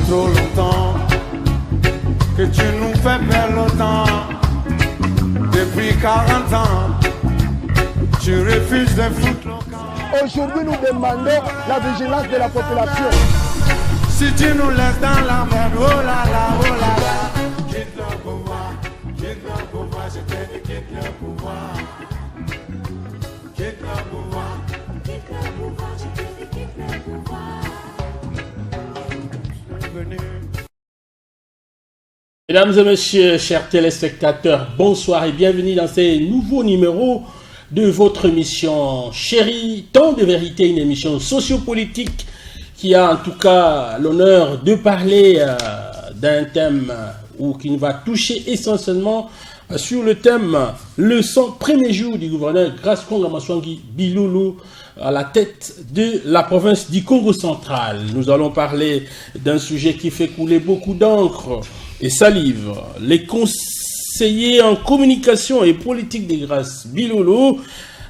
trop longtemps que tu nous fais perdre le temps. Depuis 40 ans, tu refuses de foutre le camp. Aujourd'hui, nous demandons la vigilance de la population. Si tu nous laisses dans la merde, oh là là, oh là là. Quitte le pouvoir, je te dis quitte le pouvoir. Quitte le pouvoir, je te dis quitte le pouvoir. Mesdames et messieurs, chers téléspectateurs, bonsoir et bienvenue dans ce nouveau numéro de votre émission Chérie, Temps de vérité, une émission sociopolitique qui a en tout cas l'honneur de parler d'un thème ou qui va toucher essentiellement sur le thème le 101er jour du gouverneur Grace Konga Maswangi Bilulu à la tête de la province du Congo central. Nous allons parler d'un sujet qui fait couler beaucoup d'encre et salive. Les conseillers en communication et politique de Grace Bilulu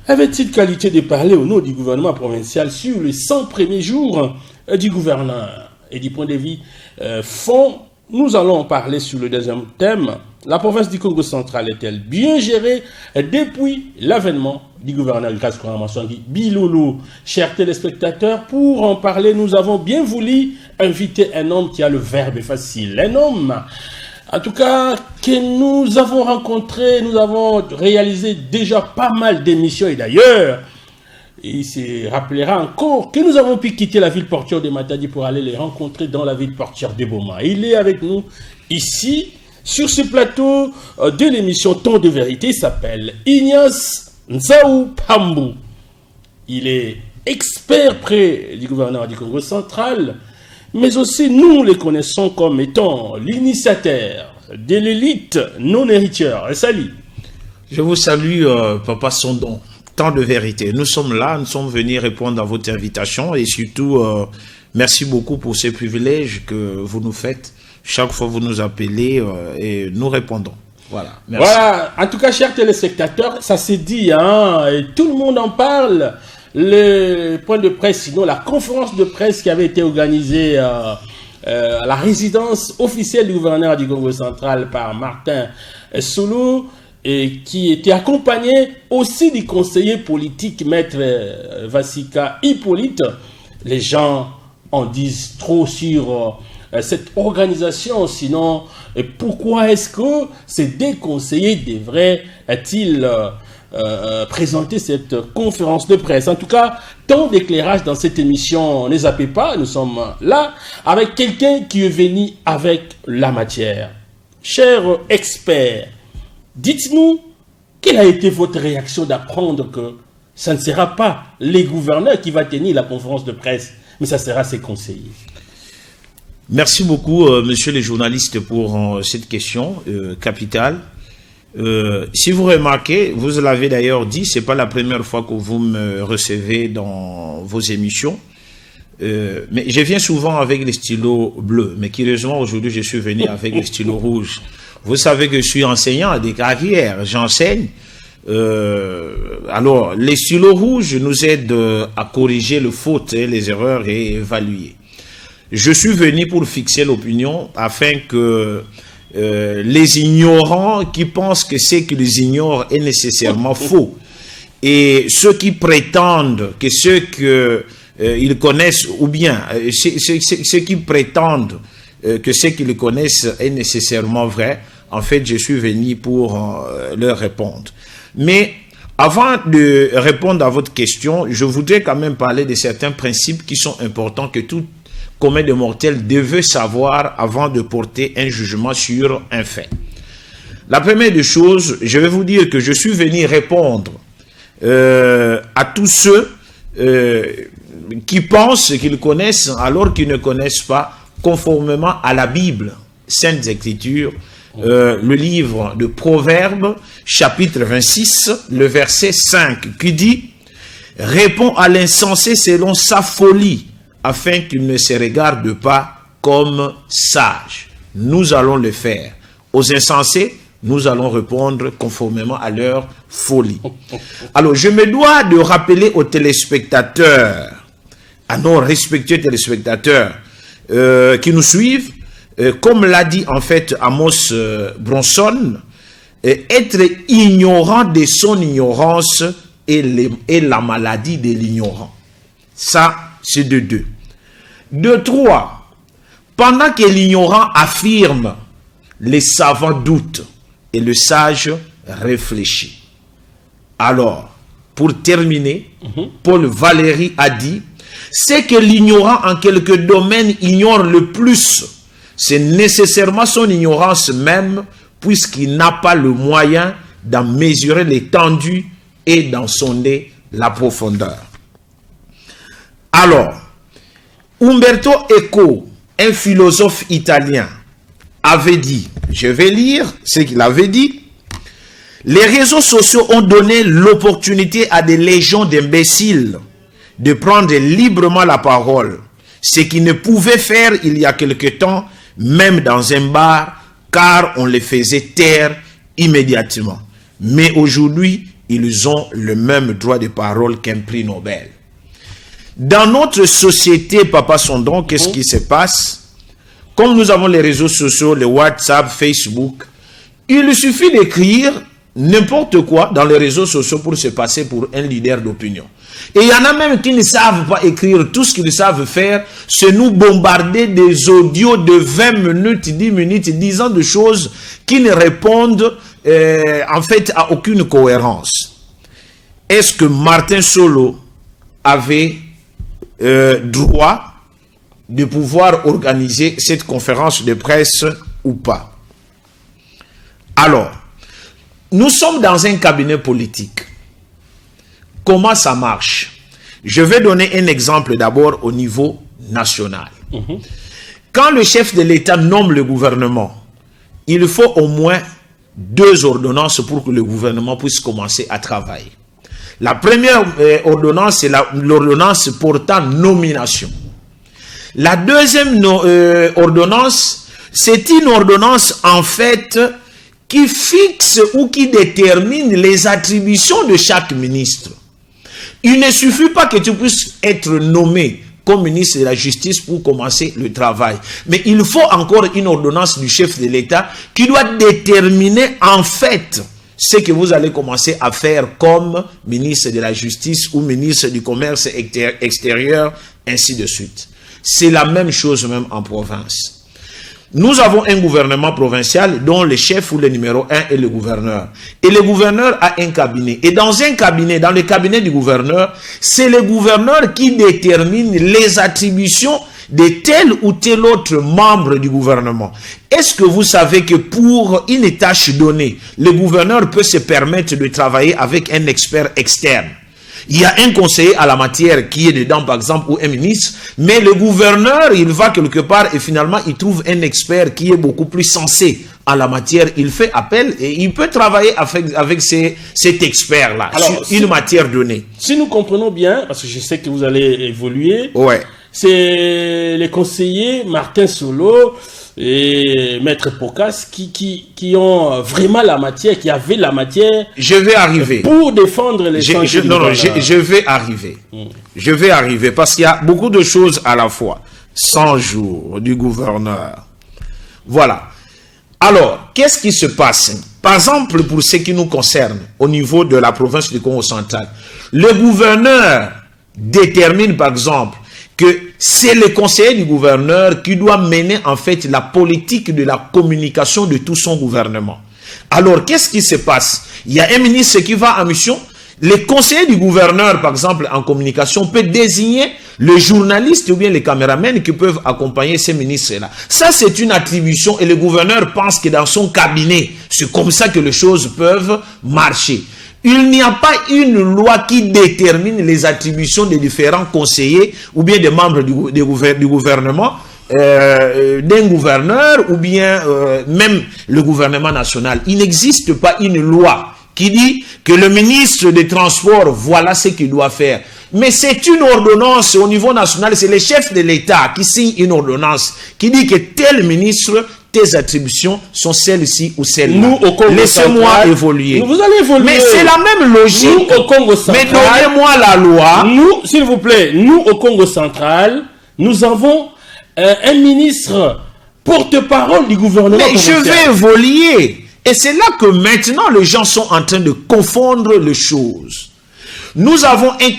avaient-ils qualité de parler au nom du gouvernement provincial sur les 100 premiers jours du gouverneur? Et du point de vue fond, nous allons parler sur le deuxième thème. La province du Congo central est-elle bien gérée depuis l'avènement du gouverneur Grace Konga Maswangi Bilulu? Chers téléspectateurs, pour en parler, nous avons bien voulu inviter un homme qui a le verbe facile. Un homme, en tout cas, que nous avons rencontré, nous avons réalisé déjà pas mal d'émissions et d'ailleurs, il se rappellera encore que nous avons pu quitter la ville portuaire de Matadi pour aller les rencontrer dans la ville portuaire de Boma. Il est avec nous ici, sur ce plateau de l'émission Temps de vérité. Il s'appelle Ignace Nzaou Pambou. Il est expert près du gouverneur du Congo central, mais aussi nous le connaissons comme étant l'initiateur de l'élite non héritière. Salut. Je vous salue, Papa Sondon. Temps de vérité. Nous sommes là, nous sommes venus répondre à votre invitation et surtout, merci beaucoup pour ces privilèges que vous nous faites. Chaque fois vous nous appelez et nous répondons. Voilà. Merci. Voilà. En tout cas, chers téléspectateurs, ça s'est dit, hein, et tout le monde en parle. Le point de presse, sinon la conférence de presse qui avait été organisée à la résidence officielle du gouverneur du Congo central par Martin Soulou, et qui était accompagné aussi du conseiller politique Maître Vassika Hippolyte. Les gens en disent trop sur cette organisation, sinon pourquoi est-ce que ces deux conseillers devraient-ils présenter cette conférence de presse? En tout cas, tant d'éclairage dans cette émission, ne zappez pas, nous sommes là avec quelqu'un qui est venu avec la matière. Cher expert, dites-nous, quelle a été votre réaction d'apprendre que ça ne sera pas les gouverneurs qui va tenir la conférence de presse, mais ça sera ses conseillers? Merci beaucoup, monsieur les journalistes, pour cette question capitale. Si vous remarquez, vous l'avez d'ailleurs dit, c'est pas la première fois que vous me recevez dans vos émissions. Mais je viens souvent avec les stylos bleus, mais curieusement, aujourd'hui, je suis venu avec les stylos rouges. Vous savez que je suis enseignant à des carrières, j'enseigne. Alors, les stylos rouges nous aident à corriger les fautes et les erreurs et évaluer. Je suis venu pour fixer l'opinion afin que les ignorants qui pensent que ce qu'ils ignorent est nécessairement faux. Et ceux qui prétendent que ce qu'ils connaissent, ou bien ceux qui prétendent que ce qu'ils connaissent est nécessairement vrai, en fait, je suis venu pour leur répondre. Mais avant de répondre à votre question, je voudrais quand même parler de certains principes qui sont importants que tout commun de mortels devait savoir avant de porter un jugement sur un fait. La première des choses, je vais vous dire que je suis venu répondre à tous ceux qui pensent qu'ils connaissent alors qu'ils ne connaissent pas, conformément à la Bible, Saintes Écritures, le livre de Proverbes, chapitre 26, le verset 5, qui dit « Réponds à l'insensé selon sa folie, afin qu'il ne se regarde pas comme sage. » Nous allons le faire. Aux insensés, nous allons répondre conformément à leur folie. Alors, je me dois de rappeler aux téléspectateurs, à nos respectueux téléspectateurs, qui nous suivent, comme l'a dit en fait Amos Bronson, être ignorant de son ignorance est la maladie de l'ignorant. Ça, c'est de 2. De 3, pendant que l'ignorant affirme, les savants doutent et le sage réfléchit. Alors, pour terminer, Paul Valéry a dit, c'est que l'ignorant en quelques domaines ignore le plus. C'est nécessairement son ignorance même, puisqu'il n'a pas le moyen d'en mesurer l'étendue et d'en sonder la profondeur. Alors, Umberto Eco, un philosophe italien, avait dit, je vais lire ce qu'il avait dit, les réseaux sociaux ont donné l'opportunité à des légions d'imbéciles de prendre librement la parole, ce qu'ils ne pouvaient faire il y a quelque temps, même dans un bar, car on les faisait taire immédiatement. Mais aujourd'hui, ils ont le même droit de parole qu'un prix Nobel. Dans notre société, Papa Sondon, qu'est-ce qui se passe? Comme nous avons les réseaux sociaux, les WhatsApp, Facebook, il suffit d'écrire n'importe quoi dans les réseaux sociaux pour se passer pour un leader d'opinion. Et il y en a même qui ne savent pas écrire. Tout ce qu'ils savent faire, c'est nous bombarder des audios de 20 minutes, 10 minutes, disant des choses qui ne répondent en fait à aucune cohérence. Est-ce que Martin Solo avait droit de pouvoir organiser cette conférence de presse ou pas? Alors, nous sommes dans un cabinet politique. Comment ça marche? Je vais donner un exemple d'abord au niveau national. Quand le chef de l'État nomme le gouvernement, il faut au moins 2 ordonnances pour que le gouvernement puisse commencer à travailler. La première ordonnance, c'est l'ordonnance portant nomination. La deuxième ordonnance, c'est une ordonnance en fait qui fixe ou qui détermine les attributions de chaque ministre. Il ne suffit pas que tu puisses être nommé comme ministre de la Justice pour commencer le travail. Mais il faut encore une ordonnance du chef de l'État qui doit déterminer en fait ce que vous allez commencer à faire comme ministre de la Justice ou ministre du Commerce extérieur, ainsi de suite. C'est la même chose même en province. Nous avons un gouvernement provincial dont le chef ou le numéro 1 est le gouverneur. Et le gouverneur a un cabinet. Et dans un cabinet, dans le cabinet du gouverneur, c'est le gouverneur qui détermine les attributions de tel ou tel autre membre du gouvernement. Est-ce que vous savez que pour une tâche donnée, le gouverneur peut se permettre de travailler avec un expert externe? Il y a un conseiller à la matière qui est dedans, par exemple, ou un ministre, mais le gouverneur, il va quelque part et finalement, il trouve un expert qui est beaucoup plus sensé en la matière. Il fait appel et il peut travailler avec cet expert-là sur une matière donnée. Si nous comprenons bien, parce que je sais que vous allez évoluer, c'est les conseillers Martin Solo et Maître Pocas qui ont vraiment la matière, qui avaient la matière. Je vais arriver. Pour défendre les gens. Je vais arriver. Je vais arriver parce qu'il y a beaucoup de choses à la fois. 100 jours du gouverneur. Voilà. Alors, qu'est-ce qui se passe? Par exemple, pour ce qui nous concerne, au niveau de la province du Congo central, le gouverneur détermine, par exemple, que c'est le conseiller du gouverneur qui doit mener en fait la politique de la communication de tout son gouvernement. Alors, qu'est-ce qui se passe? Il y a un ministre qui va en mission. Le conseiller du gouverneur, par exemple, en communication, peut désigner le journaliste ou bien les caméramans qui peuvent accompagner ces ministres-là. Ça, c'est une attribution et le gouverneur pense que dans son cabinet, c'est comme ça que les choses peuvent marcher. Il n'y a pas une loi qui détermine les attributions des différents conseillers ou bien des membres du gouvernement, d'un gouverneur ou bien même le gouvernement national. Il n'existe pas une loi qui dit que le ministre des Transports, voilà ce qu'il doit faire. Mais c'est une ordonnance au niveau national, c'est le chef de l'État qui signe une ordonnance qui dit que tel ministre, tes attributions sont celles-ci ou celles-là. Laissez-moi évoluer. Vous allez évoluer. Mais c'est la même logique. Nous, au Congo central, mais donnez-moi la loi. Nous, s'il vous plaît, nous au Congo central, nous avons un ministre porte-parole du gouvernement. Mais je vais évoluer. Et c'est là que maintenant les gens sont en train de confondre les choses. Nous avons un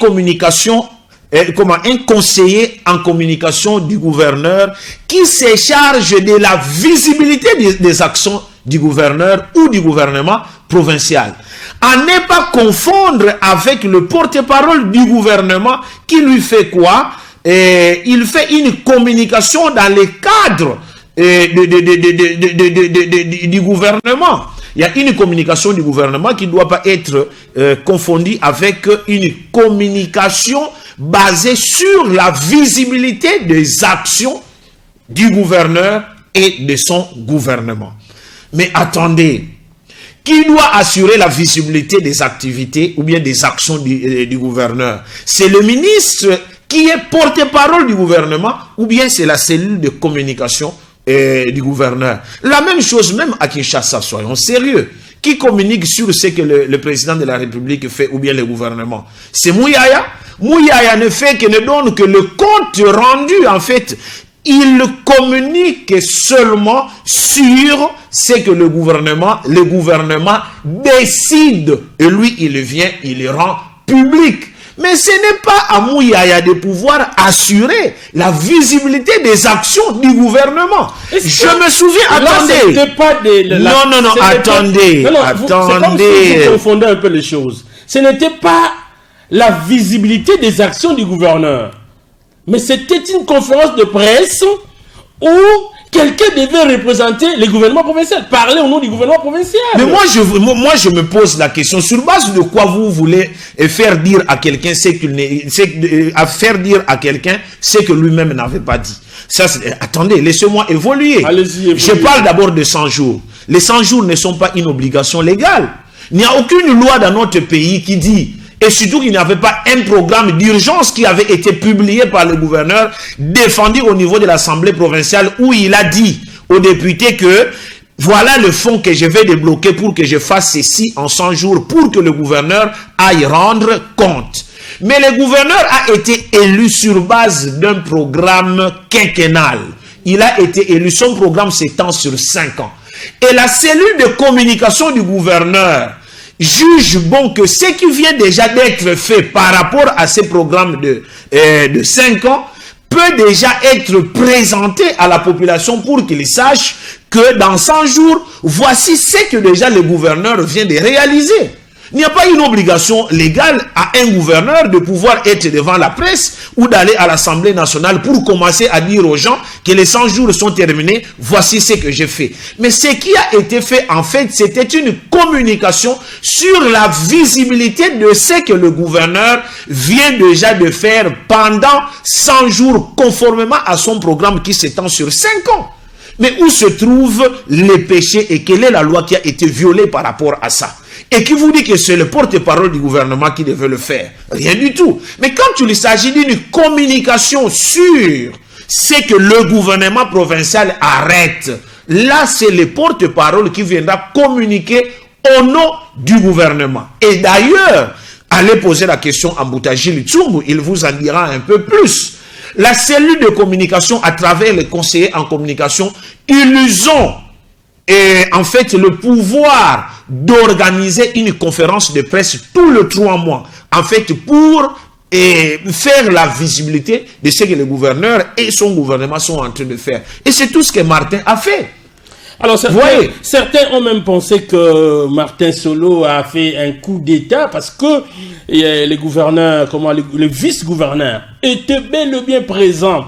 conseiller en communication du gouverneur qui se charge de la visibilité des actions du gouverneur ou du gouvernement provincial. À ne pas confondre avec le porte-parole du gouvernement qui lui fait quoi? Il fait une communication dans le cadre du gouvernement. Il y a une communication du gouvernement qui ne doit pas être confondue avec une communication basée sur la visibilité des actions du gouverneur et de son gouvernement. Mais attendez, qui doit assurer la visibilité des activités ou bien des actions du gouverneur? C'est le ministre qui est porte-parole du gouvernement ou bien c'est la cellule de communication du gouverneur? La même chose même à Kinshasa, soyons sérieux. Qui communique sur ce que le président de la République fait ou bien le gouvernement? C'est Mouyaya. Mouyaya ne fait que ne donne que le compte rendu, en fait. Il communique seulement sur ce que le gouvernement décide. Et lui, il vient, il le rend public. Mais ce n'est pas à Mouyaya de pouvoir assurer la visibilité des actions du gouvernement. Je me souviens, attendez. Attendez. Vous confondez un peu les choses. Ce n'était pas la visibilité des actions du gouverneur. Mais c'était une conférence de presse où quelqu'un devait représenter le gouvernement provincial, parler au nom du gouvernement provincial. Mais moi, je me pose la question, sur base de quoi vous voulez faire dire à quelqu'un ce que lui-même n'avait pas dit. Ça, attendez, laissez-moi évoluer. Allez-y, je parle d'abord de 100 jours. Les 100 jours ne sont pas une obligation légale. Il n'y a aucune loi dans notre pays qui dit... Et surtout qu'il n'y avait pas un programme d'urgence qui avait été publié par le gouverneur, défendu au niveau de l'Assemblée provinciale, où il a dit aux députés que voilà le fonds que je vais débloquer pour que je fasse ceci en 100 jours, pour que le gouverneur aille rendre compte. Mais le gouverneur a été élu sur base d'un programme quinquennal. Il a été élu, son programme s'étend sur 5 ans. Et la cellule de communication du gouverneur juge bon que ce qui vient déjà d'être fait par rapport à ces programmes de 5 ans peut déjà être présenté à la population pour qu'ils sachent que dans 100 jours, voici ce que déjà le gouverneur vient de réaliser. Il n'y a pas une obligation légale à un gouverneur de pouvoir être devant la presse ou d'aller à l'Assemblée nationale pour commencer à dire aux gens que les 100 jours sont terminés, voici ce que j'ai fait. Mais ce qui a été fait, en fait, c'était une communication sur la visibilité de ce que le gouverneur vient déjà de faire pendant 100 jours, conformément à son programme qui s'étend sur 5 ans. Mais où se trouvent les péchés et quelle est la loi qui a été violée par rapport à ça? Et qui vous dit que c'est le porte-parole du gouvernement qui devait le faire? Rien du tout. Mais quand il s'agit d'une communication sur ce que le gouvernement provincial arrête, là c'est le porte-parole qui viendra communiquer au nom du gouvernement. Et d'ailleurs, allez poser la question à Boutagil Tsumbu, il vous en dira un peu plus. La cellule de communication à travers les conseillers en communication, ils ont en fait le pouvoir d'organiser une conférence de presse tous les 3 mois, en fait pour faire la visibilité de ce que le gouverneur et son gouvernement sont en train de faire. Et c'est tout ce que Martin a fait. Alors certains ont même pensé que Martin Solo a fait un coup d'État parce que le gouverneur, le vice-gouverneur était bel et bien présent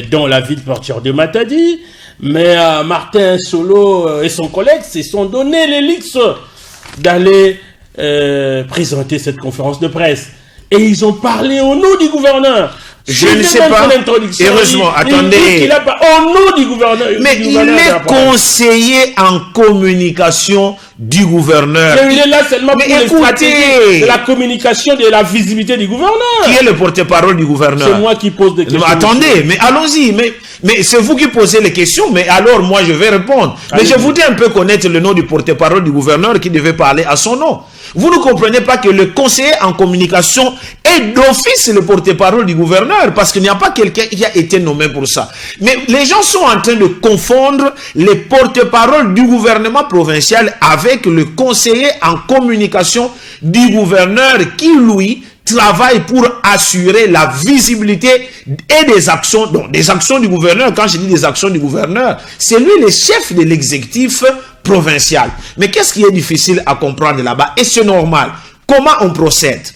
dans la ville portuaire de Matadi, mais Martin Solo et son collègue se sont donné l'élix d'aller présenter cette conférence de presse. Et ils ont parlé au nom du gouverneur. Je ne sais pas. Heureusement, attendez. Au nom du gouverneur. Mais il est conseiller en communication du gouverneur. Mais il est là seulement pour les stratégies de la communication, de la visibilité du gouverneur. Qui est le porte-parole du gouverneur? C'est moi qui pose des questions. Attendez, mais allons-y. Mais c'est vous qui posez les questions, mais alors moi je vais répondre. Mais je voudrais un peu connaître le nom du porte-parole du gouverneur qui devait parler à son nom. Vous ne comprenez pas que le conseiller en communication est d'office le porte-parole du gouverneur, parce qu'il n'y a pas quelqu'un qui a été nommé pour ça. Mais les gens sont en train de confondre les porte-parole du gouvernement provincial avec le conseiller en communication du gouverneur qui, lui, travaille pour assurer la visibilité et des actions du gouverneur. Quand je dis des actions du gouverneur, c'est lui le chef de l'exécutif provincial. Mais qu'est-ce qui est difficile à comprendre là-bas? Et c'est normal. Comment on procède?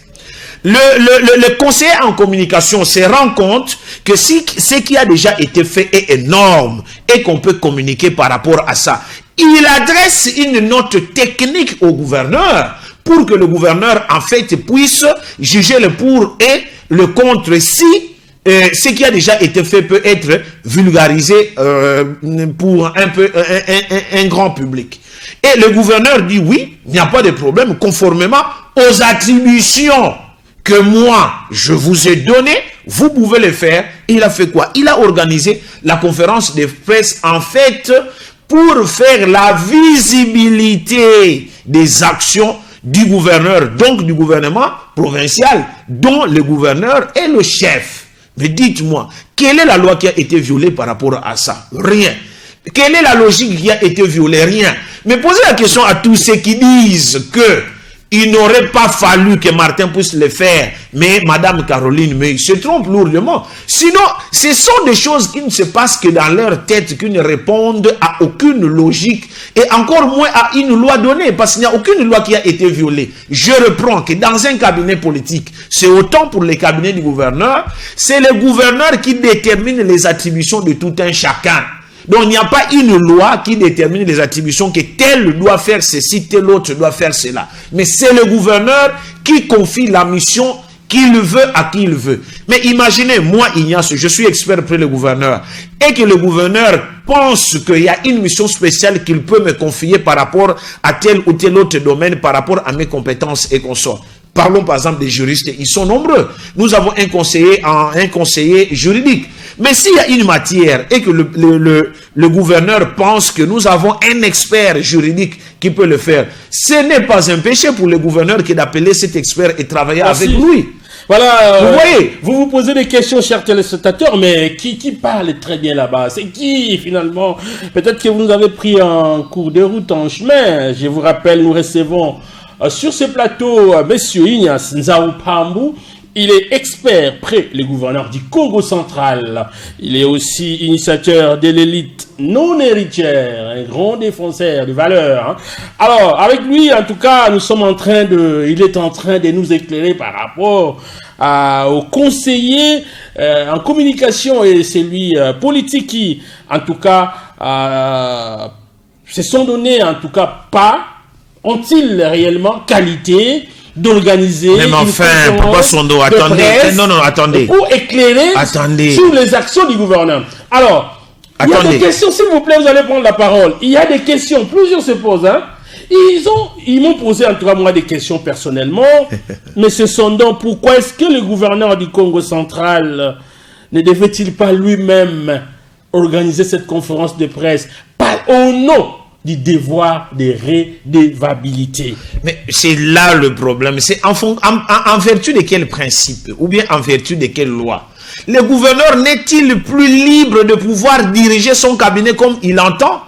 Le conseiller en communication se rend compte que si ce qui a déjà été fait est énorme et qu'on peut communiquer par rapport à ça, il adresse une note technique au gouverneur pour que le gouverneur, en fait, puisse juger le pour et le contre si ce qui a déjà été fait peut être vulgarisé pour un grand public. Et le gouverneur dit oui, il n'y a pas de problème, conformément aux attributions que moi, je vous ai données, vous pouvez le faire. Et il a fait quoi? Il a organisé la conférence de presse, en fait, pour faire la visibilité des actions du gouverneur, donc du gouvernement provincial, dont le gouverneur est le chef. Mais dites-moi, quelle est la loi qui a été violée par rapport à ça? Rien. Quelle est la logique qui a été violée? Rien. Mais posez la question à tous ceux qui disent que il n'aurait pas fallu que Martin puisse le faire, mais Madame Caroline Meuille se trompe lourdement. Sinon, ce sont des choses qui ne se passent que dans leur tête, qui ne répondent à aucune logique, et encore moins à une loi donnée, parce qu'il n'y a aucune loi qui a été violée. Je reprends que dans un cabinet politique, c'est autant pour les cabinets du gouverneur, c'est le gouverneur qui détermine les attributions de tout un chacun. Donc, il n'y a pas une loi qui détermine les attributions que tel doit faire ceci, tel autre doit faire cela. Mais c'est le gouverneur qui confie la mission qu'il veut à qui il veut. Mais imaginez, moi, Ignace, je suis expert près le gouverneur, et que le gouverneur pense qu'il y a une mission spéciale qu'il peut me confier par rapport à tel ou tel autre domaine, par rapport à mes compétences et consorts. Parlons par exemple des juristes, ils sont nombreux. Nous avons un conseiller juridique. Mais s'il y a une matière et que le gouverneur pense que nous avons un expert juridique qui peut le faire, ce n'est pas un péché pour le gouverneur qui d'appeler cet expert et travailler avec lui. Voilà, vous voyez, vous posez des questions, chers téléspectateurs, mais qui parle très bien là-bas? C'est qui finalement? Peut-être que vous nous avez pris en cours de route, en chemin. Je vous rappelle, nous recevons sur ce plateau Monsieur Ignace Nzaou Pambou. Il est expert près le gouverneur du Congo central. Il est aussi initiateur de l'élite non héritière, un grand défenseur de valeurs. Hein. Alors, avec lui, en tout cas, il est en train de nous éclairer par rapport au conseiller en communication et celui politique qui, en tout cas, se sont donnés, en tout cas, pas, ont-ils réellement qualité d'organiser même enfin, Papa Sondo, attendez, attendez. Pour éclairer sur les actions du gouvernement. Alors, il y a des questions, s'il vous plaît, vous allez prendre la parole. Il y a des questions, plusieurs se posent. Hein. Ils m'ont posé, en tout cas, moi, des questions personnellement. Monsieur Sondo, pourquoi est-ce que le gouverneur du Congo central ne devait-il pas lui-même organiser cette conférence de presse au nom du devoir de redevabilité? Mais c'est là le problème. C'est en vertu de quel principe ou bien en vertu de quelle loi? Le gouverneur n'est-il plus libre de pouvoir diriger son cabinet comme il entend?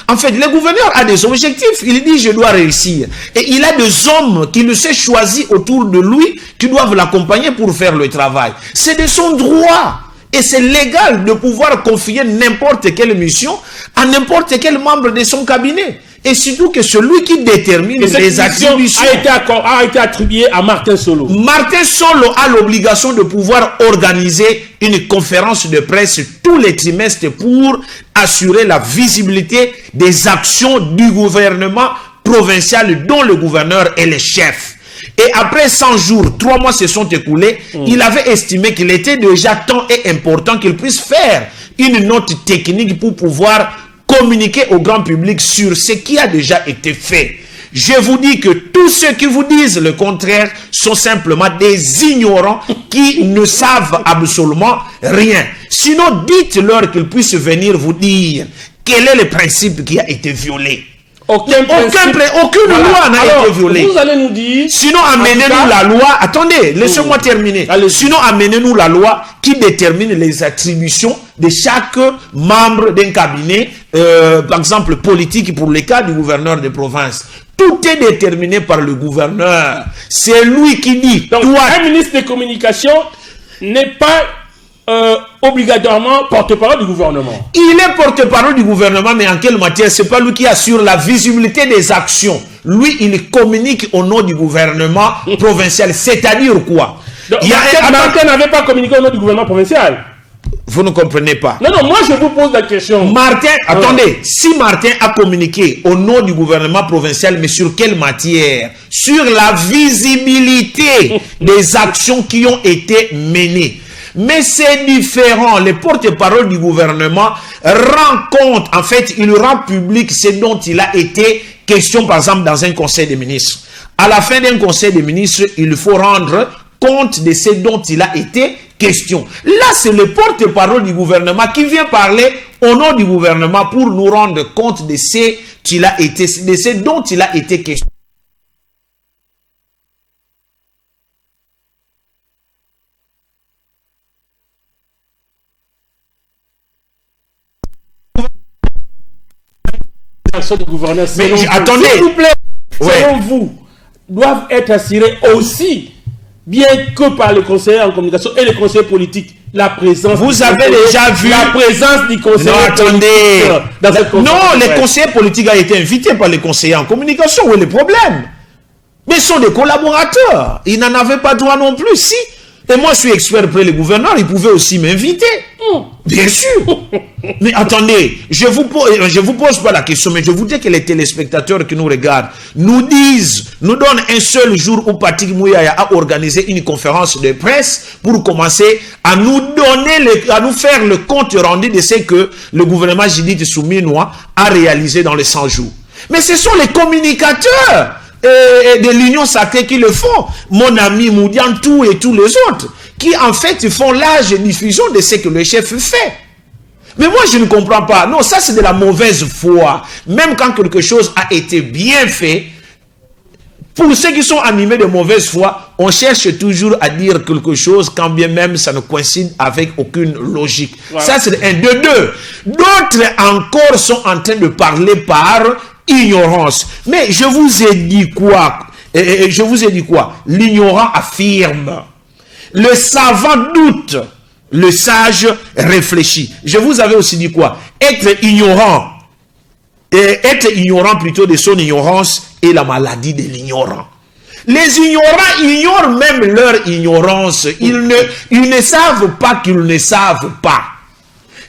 En fait, le gouverneur a des objectifs. Il dit, je dois réussir. Et il a des hommes qui le s'est choisi autour de lui qui doivent l'accompagner pour faire le travail. C'est de son droit. Et c'est légal de pouvoir confier n'importe quelle mission à n'importe quel membre de son cabinet. Et surtout que celui qui détermine les attributions a été attribué à Martin Solo. Martin Solo a l'obligation de pouvoir organiser une conférence de presse tous les trimestres pour assurer la visibilité des actions du gouvernement provincial dont le gouverneur est le chef. Et après 100 jours, 3 mois se sont écoulés, il avait estimé qu'il était déjà temps et important qu'il puisse faire une note technique pour pouvoir communiquer au grand public sur ce qui a déjà été fait. Je vous dis que tous ceux qui vous disent le contraire sont simplement des ignorants qui ne savent absolument rien. Sinon, dites-leur qu'ils puissent venir vous dire quel est le principe qui a été violé. Aucune loi n'a été violée. Vous allez nous dire... Sinon, amenez-nous la loi... Attendez, laissez-moi terminer. Sinon, amenez-nous la loi qui détermine les attributions de chaque membre d'un cabinet, par exemple politique pour le cas du gouverneur de province. Tout est déterminé par le gouverneur. C'est lui qui dit... Donc, un ministre des Communications n'est pas... obligatoirement porte-parole du gouvernement. Il est porte-parole du gouvernement, mais en quelle matière? C'est pas lui qui assure la visibilité des actions. Lui, il communique au nom du gouvernement provincial. C'est-à-dire quoi? Martin n'avait pas communiqué au nom du gouvernement provincial. Vous ne comprenez pas. Non, moi je vous pose la question. Martin, attendez, si Martin a communiqué au nom du gouvernement provincial, mais sur quelle matière? Sur la visibilité des actions qui ont été menées. Mais c'est différent. Les porte-parole du gouvernement rend compte, en fait, il rend public ce dont il a été question, par exemple, dans un conseil des ministres. À la fin d'un conseil des ministres, il faut rendre compte de ce dont il a été question. Là, c'est le porte-parole du gouvernement qui vient parler au nom du gouvernement pour nous rendre compte de ce dont il a été question. De gouverneur, attendez, s'il vous plaît, selon vous, doivent être assurés aussi, bien que par les conseillers en communication et les conseillers politiques, la présence. Vous avez déjà vu la présence du conseiller. Non, attendez. Dans cette non, les conseillers politiques ont été invités par les conseillers en communication. Où est le problème? Mais ils sont des collaborateurs. Ils n'en avaient pas droit non plus. Si. Et moi, je suis expert près le gouverneur. Ils pouvaient aussi m'inviter. Bien sûr. Mais attendez, je vous pose pas la question, mais je voudrais que les téléspectateurs qui nous regardent nous donnent un seul jour où Patrick Mouyaya a organisé une conférence de presse pour commencer à nous faire le compte rendu de ce que le gouvernement Judith Souminois a réalisé dans les 100 jours. Mais ce sont les communicateurs de l'Union sacrée qui le font. Mon ami Moudiantou et tous les autres, qui en fait font large diffusion de ce que le chef fait. Mais moi, je ne comprends pas. Non, ça, c'est de la mauvaise foi. Même quand quelque chose a été bien fait, pour ceux qui sont animés de mauvaise foi, on cherche toujours à dire quelque chose, quand bien même ça ne coïncide avec aucune logique. Voilà. Ça, c'est un de deux. D'autres encore sont en train de parler par ignorance. Mais je vous ai dit quoi? L'ignorant affirme. Le savant doute. Le sage réfléchit. Je vous avais aussi dit quoi? Être ignorant plutôt de son ignorance est la maladie de l'ignorant. Les ignorants ignorent même leur ignorance. Ils ne savent pas qu'ils ne savent pas.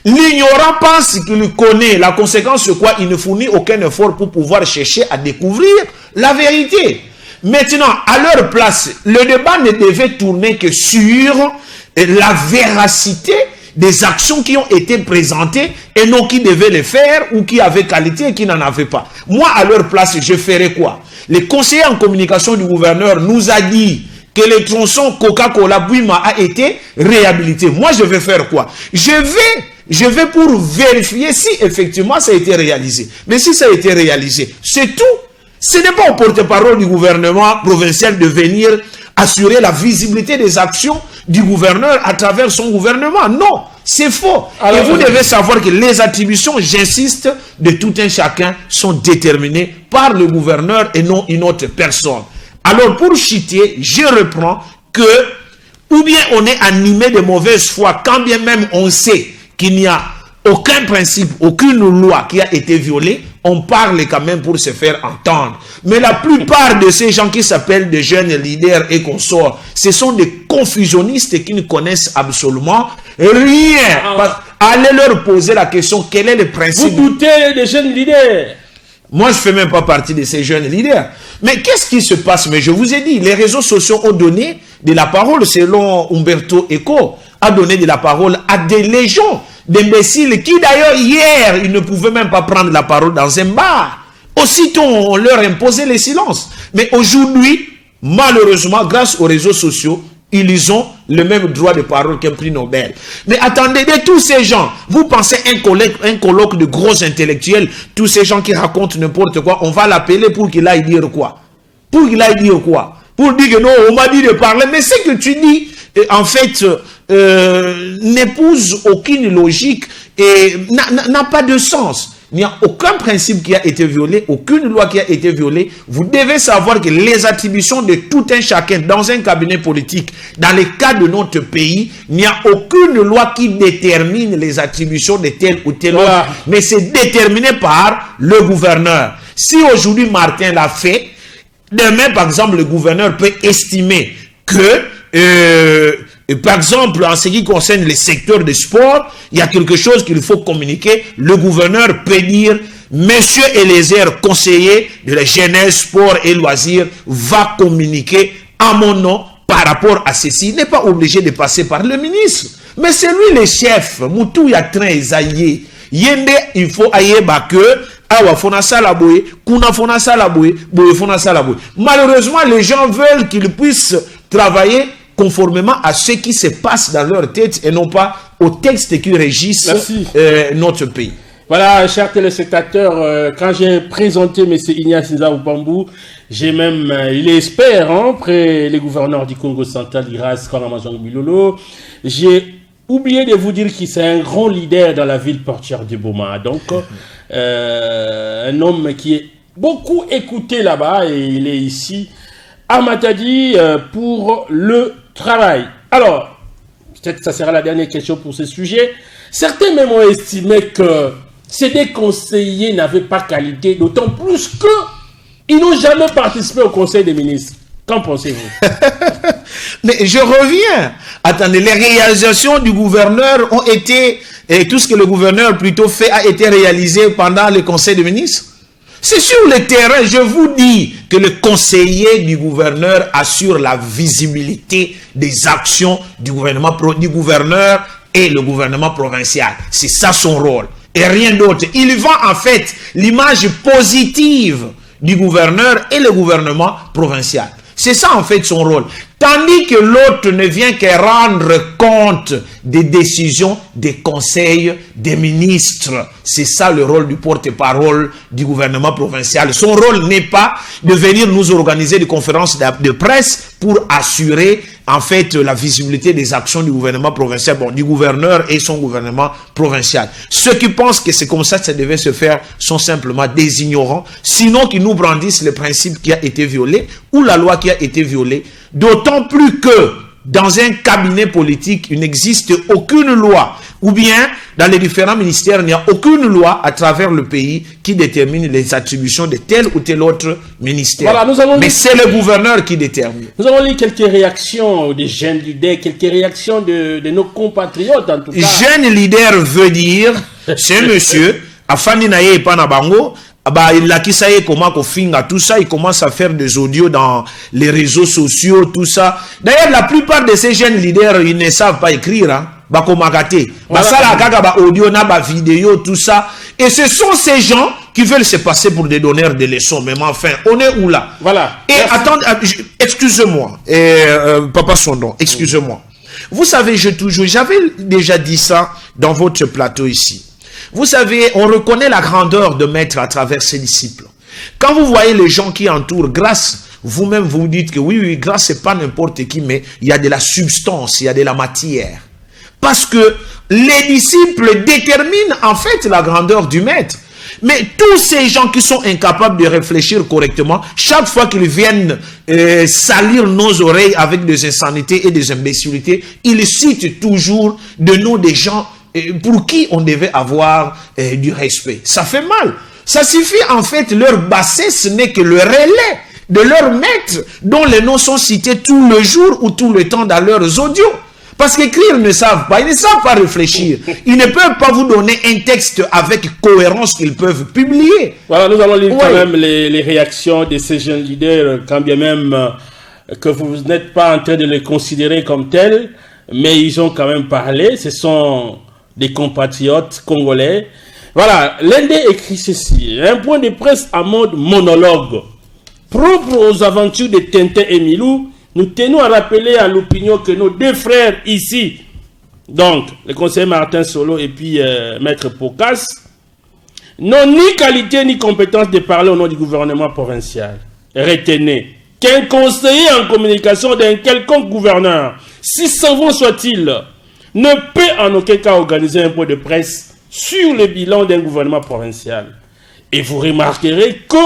L'ignorant pense qu'il connaît. La conséquence, c'est quoi? Il ne fournit aucun effort pour pouvoir chercher à découvrir la vérité. Maintenant, à leur place, le débat ne devait tourner que sur la véracité des actions qui ont été présentées et non qui devaient les faire ou qui avaient qualité et qui n'en avaient pas. Moi, à leur place, je ferais quoi? Les conseillers en communication du gouverneur nous a dit que le tronçon Coca-Cola Bouima a été réhabilité. Moi, je vais faire quoi? Je vais pour vérifier si effectivement ça a été réalisé. Mais si ça a été réalisé, c'est tout. Ce n'est pas au porte-parole du gouvernement provincial de venir assurer la visibilité des actions du gouverneur à travers son gouvernement. Non, c'est faux. Alors, et vous devez savoir que les attributions, j'insiste, de tout un chacun sont déterminées par le gouverneur et non une autre personne. Alors pour chiter, je reprends que ou bien on est animé de mauvaise foi, quand bien même on sait qu'il n'y a aucun principe, aucune loi qui a été violée, on parle quand même pour se faire entendre. Mais la plupart de ces gens qui s'appellent des jeunes leaders et consorts, ce sont des confusionnistes qui ne connaissent absolument rien. Allez leur poser la question, quel est le principe? Vous doutez des jeunes leaders? Moi, je ne fais même pas partie de ces jeunes leaders. Mais qu'est-ce qui se passe? Mais je vous ai dit, les réseaux sociaux ont donné de la parole, selon Umberto Eco, a donné de la parole à des légions d'imbéciles qui d'ailleurs hier, ils ne pouvaient même pas prendre la parole dans un bar. Aussitôt, on leur imposait le silence. Mais aujourd'hui, malheureusement, grâce aux réseaux sociaux, Ils ont le même droit de parole qu'un prix Nobel. Mais attendez, de tous ces gens, vous pensez un colloque de gros intellectuels, tous ces gens qui racontent n'importe quoi, on va l'appeler pour qu'il aille dire quoi? Pour qu'il aille dire quoi? Pour dire que non, on m'a dit de parler. Mais ce que tu dis, en fait, n'épouse aucune logique et n'a pas de sens. Il n'y a aucun principe qui a été violé, aucune loi qui a été violée. Vous devez savoir que les attributions de tout un chacun dans un cabinet politique, dans le cas de notre pays, il n'y a aucune loi qui détermine les attributions de tel ou tel autre, mais c'est déterminé par le gouverneur. Si aujourd'hui Martin l'a fait, demain, par exemple, le gouverneur peut estimer que... par exemple, en ce qui concerne les secteurs de sport, il y a quelque chose qu'il faut communiquer. Le gouverneur peut dire, Monsieur Eliezer, conseiller de la jeunesse, sport et loisirs, va communiquer à mon nom par rapport à ceci. Il n'est pas obligé de passer par le ministre. Mais c'est lui le chef. Moutou ya train Esaïe. Yende, il faut ailler que awa fona salaboye, kuna fona salaboye, boye fona salaboye. Malheureusement, les gens veulent qu'ils puissent travailler conformément à ce qui se passe dans leur tête et non pas aux textes qui régissent notre pays. Voilà, chers téléspectateurs, quand j'ai présenté M. Ignace Nzaoubambou, j'ai même, il est expert, près les gouverneurs du Congo central, Iras, Karamazong Bilolo. J'ai oublié de vous dire qu'il c'est un grand leader dans la ville portière de Boma. Donc, un homme qui est beaucoup écouté là-bas et il est ici à Matadi pour le travail. Alors, peut-être que ça sera la dernière question pour ce sujet. Certains même ont estimé que ces deux conseillers n'avaient pas qualité, d'autant plus qu'ils n'ont jamais participé au Conseil des ministres. Qu'en pensez-vous? Mais je reviens. Attendez, les réalisations du gouverneur ont été, et tout ce que le gouverneur plutôt fait a été réalisé pendant le Conseil des ministres. C'est sur le terrain, je vous dis que le conseiller du gouverneur assure la visibilité des actions du gouverneur et le gouvernement provincial. C'est ça son rôle et rien d'autre. Il vend en fait l'image positive du gouverneur et le gouvernement provincial. C'est ça en fait son rôle. Tandis que l'autre ne vient que rendre compte des décisions des conseils des ministres. C'est ça le rôle du porte-parole du gouvernement provincial. Son rôle n'est pas de venir nous organiser des conférences de presse pour assurer en fait la visibilité des actions du gouvernement provincial, du gouverneur et son gouvernement provincial. Ceux qui pensent que c'est comme ça que ça devait se faire sont simplement des ignorants, sinon qu'ils nous brandissent le principe qui a été violé ou la loi qui a été violée. D'autant plus que dans un cabinet politique, il n'existe aucune loi, ou bien dans les différents ministères, il n'y a aucune loi à travers le pays qui détermine les attributions de tel ou tel autre ministère. Voilà, mais c'est le gouverneur qui détermine. Nous avons lu quelques réactions des jeunes leaders, quelques réactions de nos compatriotes en tout cas. Jeune leader veut dire, c'est monsieur, Afani Naye Panabango, il a qui ça y est comment qu'on finga tout ça, il commence à faire des audios dans les réseaux sociaux, tout ça. D'ailleurs, la plupart de ces jeunes leaders, ils ne savent pas écrire, audio, vidéo, tout ça. Et ce sont ces gens qui veulent se passer pour des donneurs de leçons. Mais enfin, on est où là? Voilà. Et attendez, excusez-moi, Papa Sondon, excusez-moi. Vous savez, j'avais déjà dit ça dans votre plateau ici. Vous savez, on reconnaît la grandeur de Maître à travers ses disciples. Quand vous voyez les gens qui entourent, grâce, vous-même vous dites que oui, grâce c'est pas n'importe qui, mais il y a de la substance, il y a de la matière. Parce que les disciples déterminent en fait la grandeur du Maître. Mais tous ces gens qui sont incapables de réfléchir correctement, chaque fois qu'ils viennent salir nos oreilles avec des insanités et des imbécilités, ils citent toujours de nous des gens pour qui on devait avoir du respect. Ça fait mal. Ça suffit en fait, leur bassesse n'est que le relais de leur maître dont les noms sont cités tout le jour ou tout le temps dans leurs audios. Parce qu'écrire, ils ne savent pas, ils ne savent pas réfléchir. Ils ne peuvent pas vous donner un texte avec cohérence qu'ils peuvent publier. Voilà, nous allons lire quand même les réactions de ces jeunes leaders, quand bien même que vous n'êtes pas en train de les considérer comme tels, mais ils ont quand même parlé. Ce sont des compatriotes congolais. Voilà, l'un d'eux écrit ceci: un point de presse en mode monologue, propre aux aventures de Tintin et Milou, nous tenons à rappeler à l'opinion que nos deux frères ici, donc le conseiller Martin Solo et puis Maître Pocas, n'ont ni qualité ni compétence de parler au nom du gouvernement provincial. Retenez qu'un conseiller en communication d'un quelconque gouverneur, si savant soit-il, ne peut en aucun cas organiser un point de presse sur le bilan d'un gouvernement provincial. Et vous remarquerez que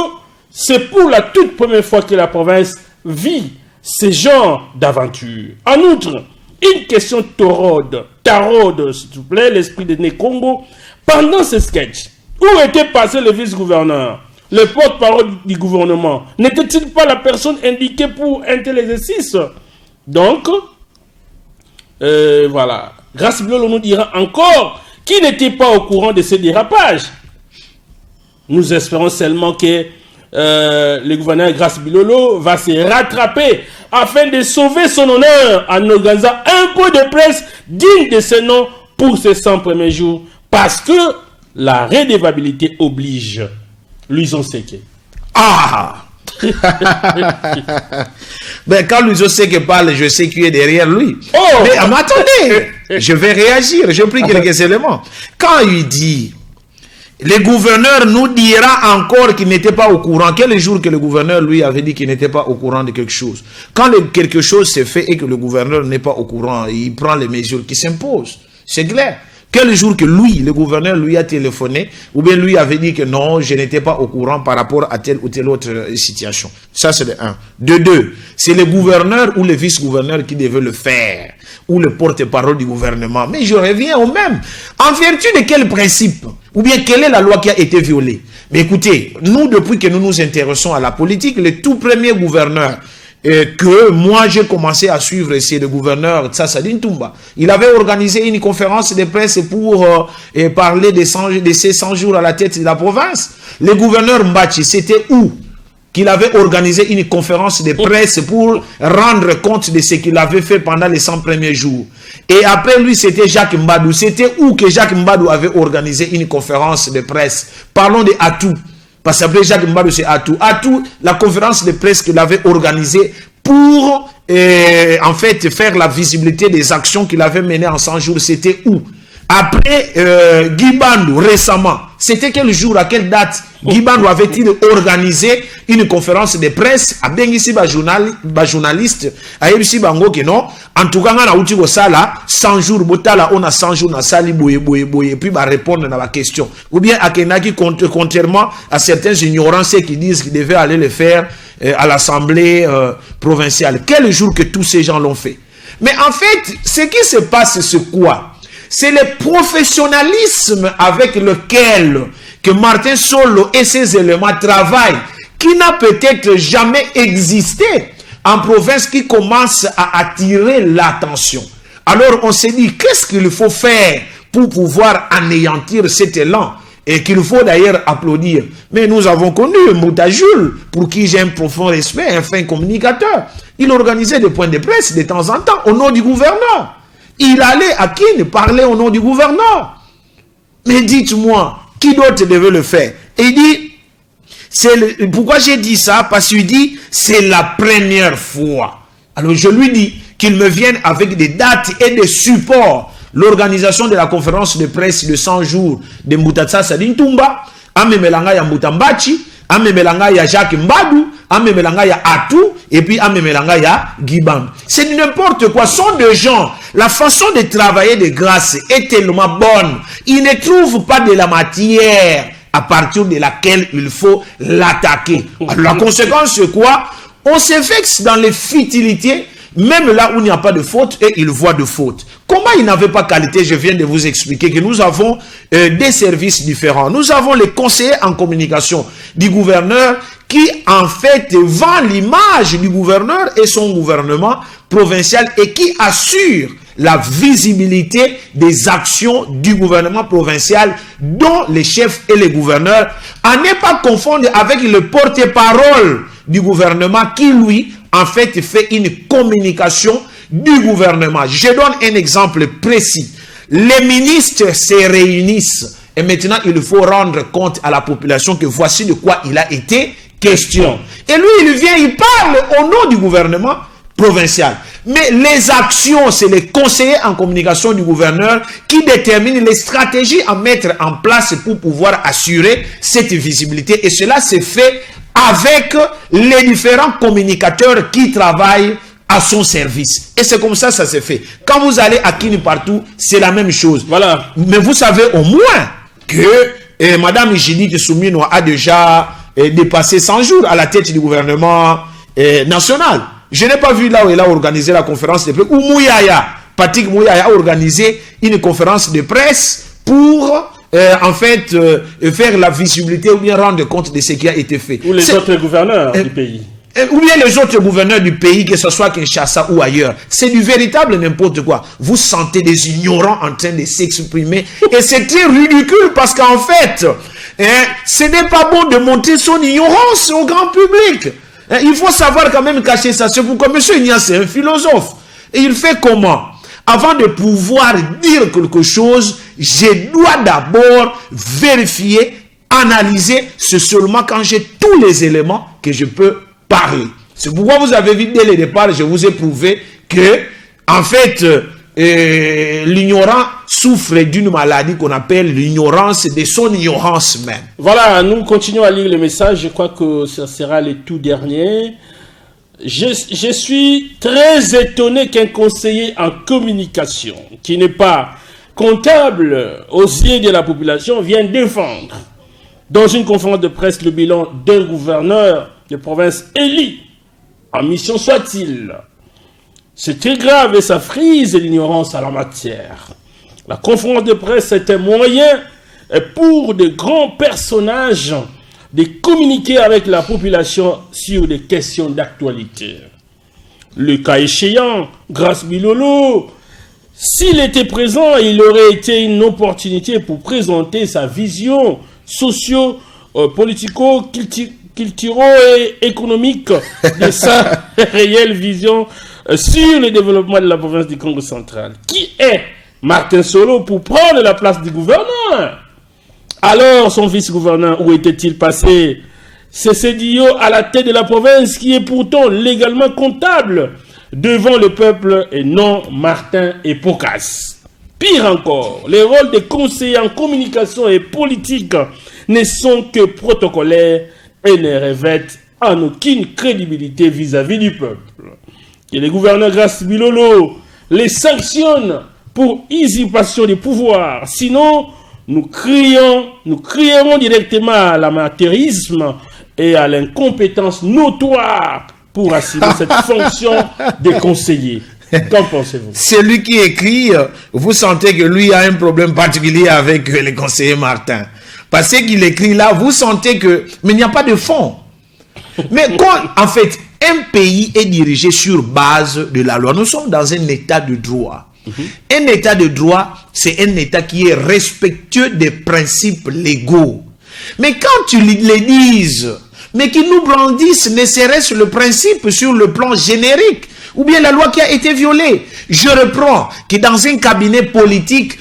c'est pour la toute première fois que la province vit ce genre d'aventure. En outre, une question taraude, s'il vous plaît, l'esprit de Nekongo. Pendant ce sketch, où était passé le vice-gouverneur, le porte-parole du gouvernement? N'était-il pas la personne indiquée pour un tel exercice? Donc, voilà. Grace Bilolo nous dira encore qu'il n'était pas au courant de ces dérapages. Nous espérons seulement que le gouverneur Grace Bilolo va se rattraper afin de sauver son honneur en organisant un point de presse digne de ce nom pour ces 100 premiers jours, parce que la redevabilité oblige. Louison Seke. Ah! Ben, quand Louison Seke parle, je sais qui est derrière lui. Oh! Mais attendez, je vais réagir, j'ai pris quelques éléments. Quand il dit, le gouverneur nous dira encore qu'il n'était pas au courant. Quel jour que le gouverneur lui avait dit qu'il n'était pas au courant de quelque chose? Quand quelque chose s'est fait et que le gouverneur n'est pas au courant, il prend les mesures qui s'imposent. C'est clair. Quel jour que lui, le gouverneur, lui a téléphoné, ou bien lui avait dit que non, je n'étais pas au courant par rapport à telle ou telle autre situation. Ça, c'est de un. De deux, c'est le gouverneur ou le vice-gouverneur qui devait le faire, ou le porte-parole du gouvernement. Mais je reviens au même. En vertu de quel principe? Ou bien quelle est la loi qui a été violée? Mais écoutez, nous, depuis que nous nous intéressons à la politique, le tout premier gouverneur que moi j'ai commencé à suivre, c'est le gouverneur Tsassadine Toumba. Il avait organisé une conférence de presse pour parler de ces 100 jours à la tête de la province. Le gouverneur Mbachi, c'était où qu'il avait organisé une conférence de presse pour rendre compte de ce qu'il avait fait pendant les 100 premiers jours. Et après lui, c'était Jacques Mbadou. C'était où que Jacques Mbadou avait organisé une conférence de presse? Parlons de Atou. Parce qu'après Jacques Mbadou, c'est Atou. Atou, la conférence de presse qu'il avait organisée pour, en fait, faire la visibilité des actions qu'il avait menées en 100 jours, c'était où? Après Guy Bandou, récemment, c'était quel jour, à quelle date Guy Bandou avait-il organisé une conférence de presse à Bengisi, journaliste, à Ebisi Bango, que non, en tout cas, on a outil ça 100 jours, botala, on a 100 jours, on a sali, boye, puis va répondre à la question. Ou bien à Kenaki, contrairement à certains ignoranciers qui disent qu'ils devaient aller le faire à l'Assemblée provinciale. Quel jour que tous ces gens l'ont fait? Mais en fait, ce qui se passe, c'est quoi? C'est le professionnalisme avec lequel que Martin Solo et ses éléments travaillent, qui n'a peut-être jamais existé en province, qui commence à attirer l'attention. Alors on s'est dit, qu'est-ce qu'il faut faire pour pouvoir anéantir cet élan, et qu'il faut d'ailleurs applaudir. Mais nous avons connu Mouta Jules, pour qui j'ai un profond respect, un fin communicateur. Il organisait des points de presse de temps en temps au nom du gouverneur. Il allait à qui parler au nom du gouverneur. Mais dites-moi, qui d'autre devait le faire? Et il dit, pourquoi j'ai dit ça? Parce qu'il dit, c'est la première fois. Alors je lui dis qu'il me vienne avec des dates et des supports. L'organisation de la conférence de presse de 100 jours de Moutatsa Sadine Toumba, Amemelanga ya Moutambachi, Amemelanga ya Jacques Mbadou, Amemelanga ya Atou, et puis Amemelanga ya Guibam. C'est n'importe quoi. Ce sont des gens. La façon de travailler de Grace est tellement bonne. Ils ne trouvent pas de la matière à partir de laquelle il faut l'attaquer. La conséquence, c'est quoi? On se vexe dans les futilités, même là où il n'y a pas de faute, et il voit de faute. Comment il n'avait pas qualité? Je viens de vous expliquer que nous avons des services différents. Nous avons les conseillers en communication du gouverneur qui, en fait, vend l'image du gouverneur et son gouvernement provincial et qui assure la visibilité des actions du gouvernement provincial dont les chefs et les gouverneurs, à ne pas confondre avec le porte-parole du gouvernement qui, lui, en fait, fait une communication du gouvernement. Je donne un exemple précis. Les ministres se réunissent et maintenant il faut rendre compte à la population que voici de quoi il a été question. Et lui, il vient, il parle au nom du gouvernement. provincial. Mais les actions, c'est les conseillers en communication du gouverneur qui déterminent les stratégies à mettre en place pour pouvoir assurer cette visibilité. Et cela se fait avec les différents communicateurs qui travaillent à son service. Et c'est comme ça ça se fait. Quand vous allez à Kini partout, c'est la même chose. Voilà. Mais vous savez au moins que Madame Judith Soumino a déjà dépassé 100 jours à la tête du gouvernement national. Je n'ai pas vu là où elle a organisé la conférence de presse, où Mouyaya, Patrick Mouyaya a organisé une conférence de presse pour en fait faire la visibilité ou bien rendre compte de ce qui a été fait. Ou les autres gouverneurs du pays. Ou bien les autres gouverneurs du pays, que ce soit Kinshasa ou ailleurs. C'est du véritable n'importe quoi. Vous sentez des ignorants en train de s'exprimer. Et c'est très ridicule parce qu'en fait, ce n'est pas bon de montrer son ignorance au grand public. Il faut savoir quand même cacher ça. C'est pourquoi M. Ignace, c'est un philosophe. Et il fait comment? Avant de pouvoir dire quelque chose, je dois d'abord vérifier, analyser. C'est seulement quand j'ai tous les éléments que je peux parler. C'est pourquoi vous avez vu dès le départ, je vous ai prouvé que, en fait, l'ignorant souffre d'une maladie qu'on appelle l'ignorance de son ignorance même. Voilà, nous continuons à lire le message. Je crois que ce sera le tout dernier. Je suis très étonné qu'un conseiller en communication, qui n'est pas comptable aux yeux de la population, vienne défendre dans une conférence de presse le bilan d'un gouverneur de province élu, en mission soit-il. C'est très grave et ça frise l'ignorance à la matière. La conférence de presse est un moyen pour de grands personnages de communiquer avec la population sur des questions d'actualité. Le cas échéant, Grace Bilolo, s'il était présent, il aurait été une opportunité pour présenter sa vision socio-politico-culturelle et économique de sa réelle vision sur le développement de la province du Congo central. Qui est Martin Solo pour prendre la place du gouverneur? Alors, son vice-gouverneur, où était-il passé? C'est Cédio à la tête de la province qui est pourtant légalement comptable devant le peuple et non Martin et Pocas. Pire encore, les rôles des conseillers en communication et politique ne sont que protocolaires et ne revêtent en aucune crédibilité vis-à-vis du peuple. Et les gouverneurs Grace Bilolo les sanctionnent pour usurpation des pouvoirs. Sinon, nous crierons directement à l'amateurisme et à l'incompétence notoire pour assurer cette fonction de conseiller. Qu'en pensez-vous? Celui qui écrit, vous sentez que lui a un problème particulier avec le conseiller Martin. Parce qu'il écrit là, vous sentez que... Mais il n'y a pas de fond. Mais quand, en fait, un pays est dirigé sur base de la loi, nous sommes dans un état de droit. Un état de droit, c'est un état qui est respectueux des principes légaux. Mais quand tu les dises, mais qu'ils nous brandissent ne serait-ce le principe sur le plan générique, ou bien la loi qui a été violée. Je reprends que dans un cabinet politique,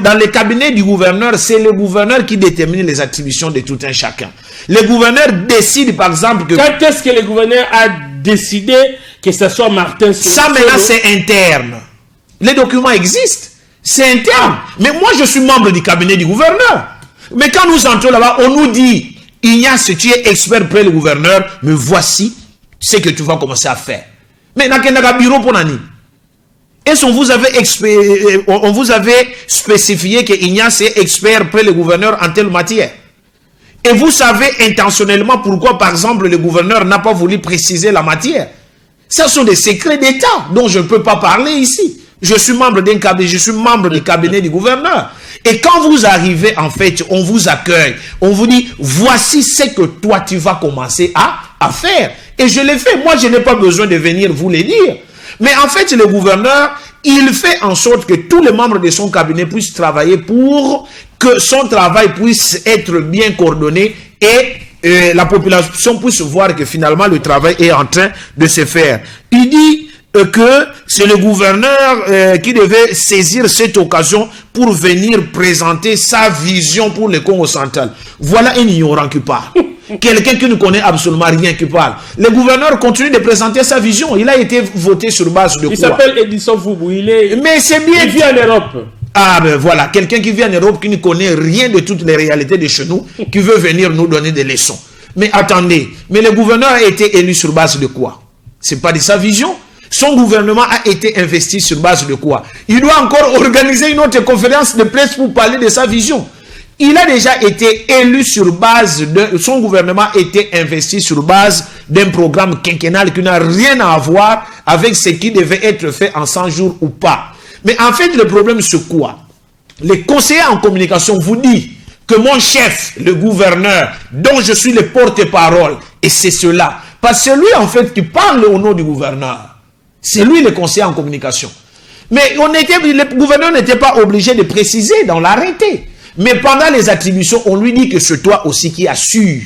dans le cabinet du gouverneur, c'est le gouverneur qui détermine les attributions de tout un chacun. Le gouverneur décide par exemple que... Quand est-ce que le gouverneur a décidé que ce soit Martin Solo? Ça maintenant c'est interne. Les documents existent. C'est interne. Mais moi je suis membre du cabinet du gouverneur. Mais quand nous entrons là-bas, on nous dit, Ignace, tu es expert près le gouverneur, mais voici ce que tu vas commencer à faire. Mais n'a qu'un bureau pour Nani. Est-ce on vous avait spécifié que Ignace est expert près le gouverneur en telle matière? Et vous savez intentionnellement pourquoi, par exemple, le gouverneur n'a pas voulu préciser la matière. Ce sont des secrets d'État dont je ne peux pas parler ici. Je suis membre d'un cabinet, je suis membre du cabinet du gouverneur. Et quand vous arrivez, en fait, on vous accueille, on vous dit, voici ce que toi tu vas commencer à faire. Et je l'ai fait. Moi, je n'ai pas besoin de venir vous le dire. Mais en fait, le gouverneur, il fait en sorte que tous les membres de son cabinet puissent travailler pour que son travail puisse être bien coordonné et la population puisse voir que finalement le travail est en train de se faire. Il dit que c'est le gouverneur qui devait saisir cette occasion pour venir présenter sa vision pour le Congo central. Voilà un ignorant qui parle. Quelqu'un qui ne connaît absolument rien qui parle. Le gouverneur continue de présenter sa vision. Il a été voté sur base de quoi? Il s'appelle Edison Foubou. Mais c'est bien. Il vit en Europe. Ah ben voilà, quelqu'un qui vit en Europe, qui ne connaît rien de toutes les réalités de chez nous, qui veut venir nous donner des leçons. Mais attendez, mais le gouverneur a été élu sur base de quoi? C'est pas de sa vision. Son gouvernement a été investi sur base de quoi? Il doit encore organiser une autre conférence de presse pour parler de sa vision. Il a déjà été élu sur base de... Son gouvernement a été investi sur base d'un programme quinquennal qui n'a rien à voir avec ce qui devait être fait en 100 jours ou pas. Mais en fait, le problème, c'est quoi? Les conseillers en communication vous disent que mon chef, le gouverneur, dont je suis le porte-parole, et c'est cela. Parce que c'est lui, en fait, qui parle au nom du gouverneur. C'est lui le conseiller en communication. Mais le gouverneur n'était pas obligé de préciser dans l'arrêté. Mais pendant les attributions, on lui dit que c'est toi aussi qui assure,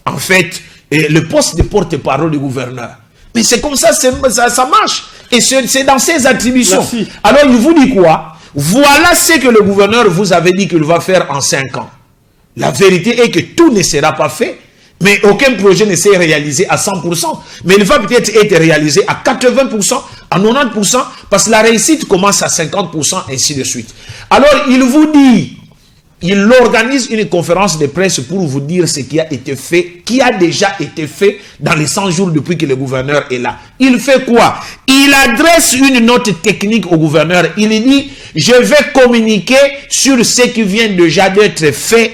en fait, le poste de porte-parole du gouverneur. Mais c'est comme ça, ça marche. Et c'est dans ses attributions. Merci. Alors, il vous dit quoi? Voilà ce que le gouverneur vous avait dit qu'il va faire en 5 ans. La vérité est que tout ne sera pas fait, mais aucun projet ne s'est réalisé à 100%. Mais il va peut-être être réalisé à 80%, à 90%, parce que la réussite commence à 50%, ainsi de suite. Alors, il vous dit... Il organise une conférence de presse pour vous dire ce qui a été fait, qui a déjà été fait dans les 100 jours depuis que le gouverneur est là. Il fait quoi? Il adresse une note technique au gouverneur. Il dit, je vais communiquer sur ce qui vient déjà d'être fait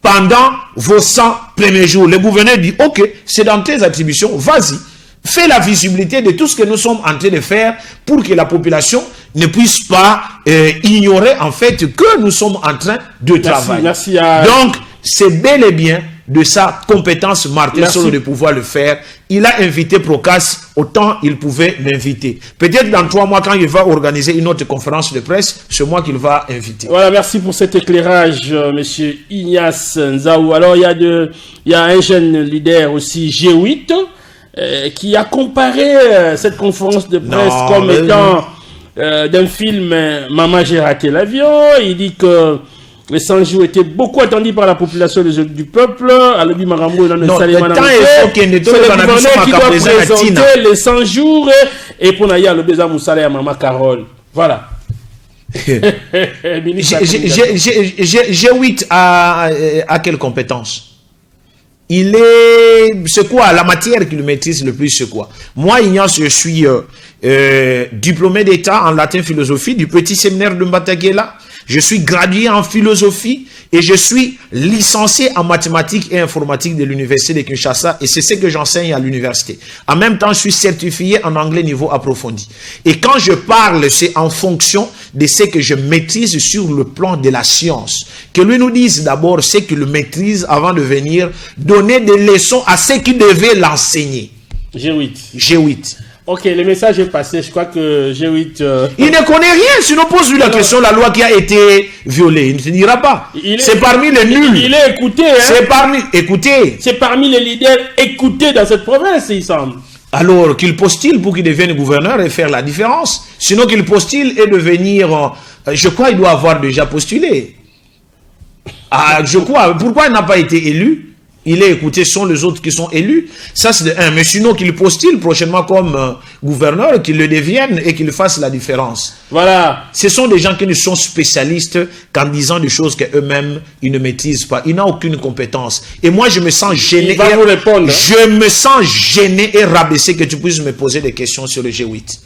pendant vos 100 premiers jours. Le gouverneur dit, ok, c'est dans tes attributions, vas-y. Fais la visibilité de tout ce que nous sommes en train de faire pour que la population ne puisse pas ignorer en fait que nous sommes en train de travailler. Merci Donc, c'est bel et bien de sa compétence Martin Solo de pouvoir le faire. Il a invité Procas autant il pouvait m'inviter. Peut-être dans 3 mois, quand il va organiser une autre conférence de presse, c'est moi qu'il va inviter. Voilà, merci pour cet éclairage, monsieur Ignace Nzaou. Alors, il y a un jeune leader aussi, G8, qui a comparé cette conférence de presse comme étant d'un film Maman, j'ai raté l'avion. Il dit que les 100 jours étaient beaucoup attendus par la population du peuple. C'est le gouverneur qui doit présenter les 100 jours et pour n'aller le Béza Moussalé à Maman Carole. Voilà. G8 a quelle compétence? C'est quoi la matière qu'il maîtrise le plus, c'est quoi? Moi, Ignace, je suis diplômé d'État en latin philosophie du petit séminaire de Mbataguela. Je suis gradué en philosophie et je suis licencié en mathématiques et informatique de l'université de Kinshasa et c'est ce que j'enseigne à l'université. En même temps, je suis certifié en anglais niveau approfondi. Et quand je parle, c'est en fonction de ce que je maîtrise sur le plan de la science. Que lui nous dise d'abord ce qu'il maîtrise avant de venir donner des leçons à ceux qui devaient l'enseigner. G8. Ok, le message est passé. Je crois que G8... Il ne connaît rien. Sinon, pose-lui la question, la loi qui a été violée. Il ne se dira pas. C'est parmi les nuls. Il est écouté. Hein? C'est parmi les leaders écoutés dans cette province, il semble. Alors, qu'il postule pour qu'il devienne gouverneur et faire la différence. Sinon, qu'il postule et devenir... je crois qu'il doit avoir déjà postulé. Je crois. Pourquoi il n'a pas été élu? Il est écouté, ce sont les autres qui sont élus. Ça, c'est de un. Mais sinon, qu'il postule prochainement comme gouverneur, qu'il le devienne et qu'il fasse la différence. Voilà. Ce sont des gens qui ne sont spécialistes qu'en disant des choses qu'eux-mêmes, ils ne maîtrisent pas. Ils n'ont aucune compétence. Et moi, je me sens gêné. Il va vous répondre. Je me sens gêné et rabaissé que tu puisses me poser des questions sur le G8.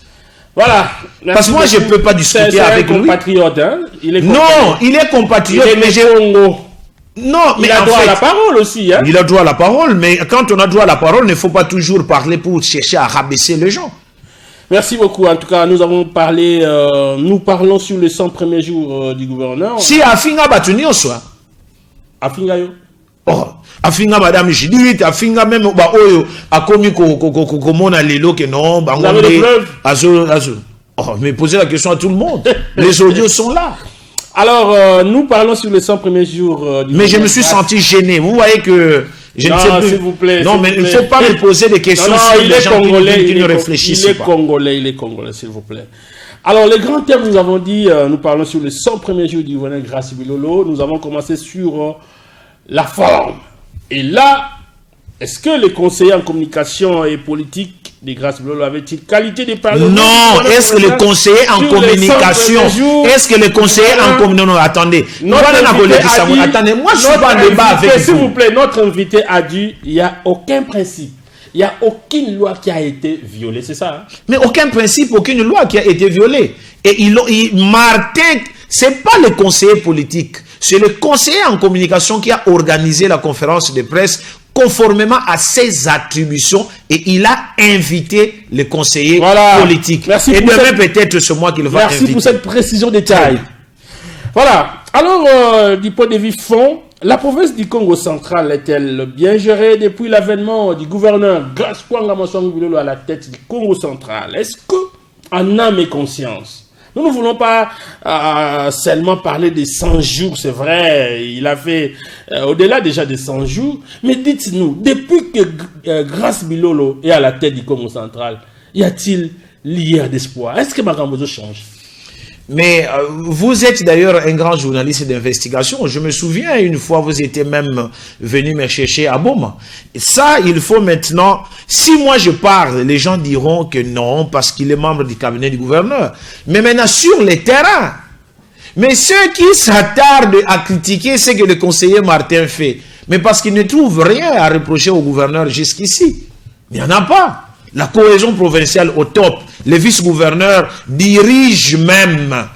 Voilà. Parce que moi, je ne peux pas discuter avec lui. Compatriote, hein? Il est compatriote. Mais non, mais il a droit à la parole aussi. Hein? Il a droit à la parole, mais quand on a droit à la parole, il ne faut pas toujours parler pour chercher à rabaisser les gens. Merci beaucoup. En tout cas, nous avons parlé, nous parlons sur les 100 premiers jours du gouverneur. Si Afinga Batuni au soir. Afinga yo. Oh, Afinga Madame Jidit, Afinga même Oyo, Akomi Komona Lelo que non, vous avez des preuves? Oh, mais posez la question à tout le monde. Les audios sont là. Alors, nous parlons sur les 100 premiers jours du... Mais je me suis senti gêné. Vous voyez que... Je ne sais plus. S'il vous plaît. Non, mais il ne faut pas me poser des questions sur les gens qui ne réfléchissent pas. Il est congolais, s'il vous plaît. Alors, les grands thèmes, nous avons dit, nous parlons sur les 100 premiers jours du gouverneur Gracie Bilolo. Nous avons commencé sur la forme. Et là, est-ce que les conseillers en communication et politique de Grace Bilolo avaient-ils qualité de parler? Non, est-ce que les conseillers en communication, est-ce que les conseillers en communication, non, attendez, attendez, moi je suis pas en débat avec vous. S'il vous plaît, notre invité a dit, il n'y a aucun principe. Il n'y a aucune loi qui a été violée, c'est ça? Hein? Mais aucun principe, aucune loi qui a été violée. Et Martin, c'est pas le conseiller politique, c'est le conseiller en communication qui a organisé la conférence de presse conformément à ses attributions et il a invité les conseillers politiques. Merci et demain peut-être c'est moi qu'il va inviter. Merci pour cette précision de taille. Voilà. Alors, du point de vue fond, la province du Congo central est-elle bien gérée depuis l'avènement du gouverneur Grace Bilolo à la tête du Congo central? Est-ce que, en âme et conscience, nous ne voulons pas seulement parler des 100 jours, c'est vrai, il a fait au-delà déjà des 100 jours, mais dites-nous, depuis que Grace Bilolo est à la tête du Congo central, y a-t-il lueur d'espoir? Est-ce que Makambozo change? Mais vous êtes d'ailleurs un grand journaliste d'investigation. Je me souviens une fois, vous étiez même venu me chercher à Boma. Et ça, il faut maintenant... Si moi je parle, les gens diront que non, parce qu'il est membre du cabinet du gouverneur. Mais maintenant, sur le terrain, mais ceux qui s'attardent à critiquer ce que le conseiller Martin fait, mais parce qu'ils ne trouvent rien à reprocher au gouverneur jusqu'ici, il n'y en a pas. La cohésion provinciale au top. Les vice-gouverneurs dirigent même,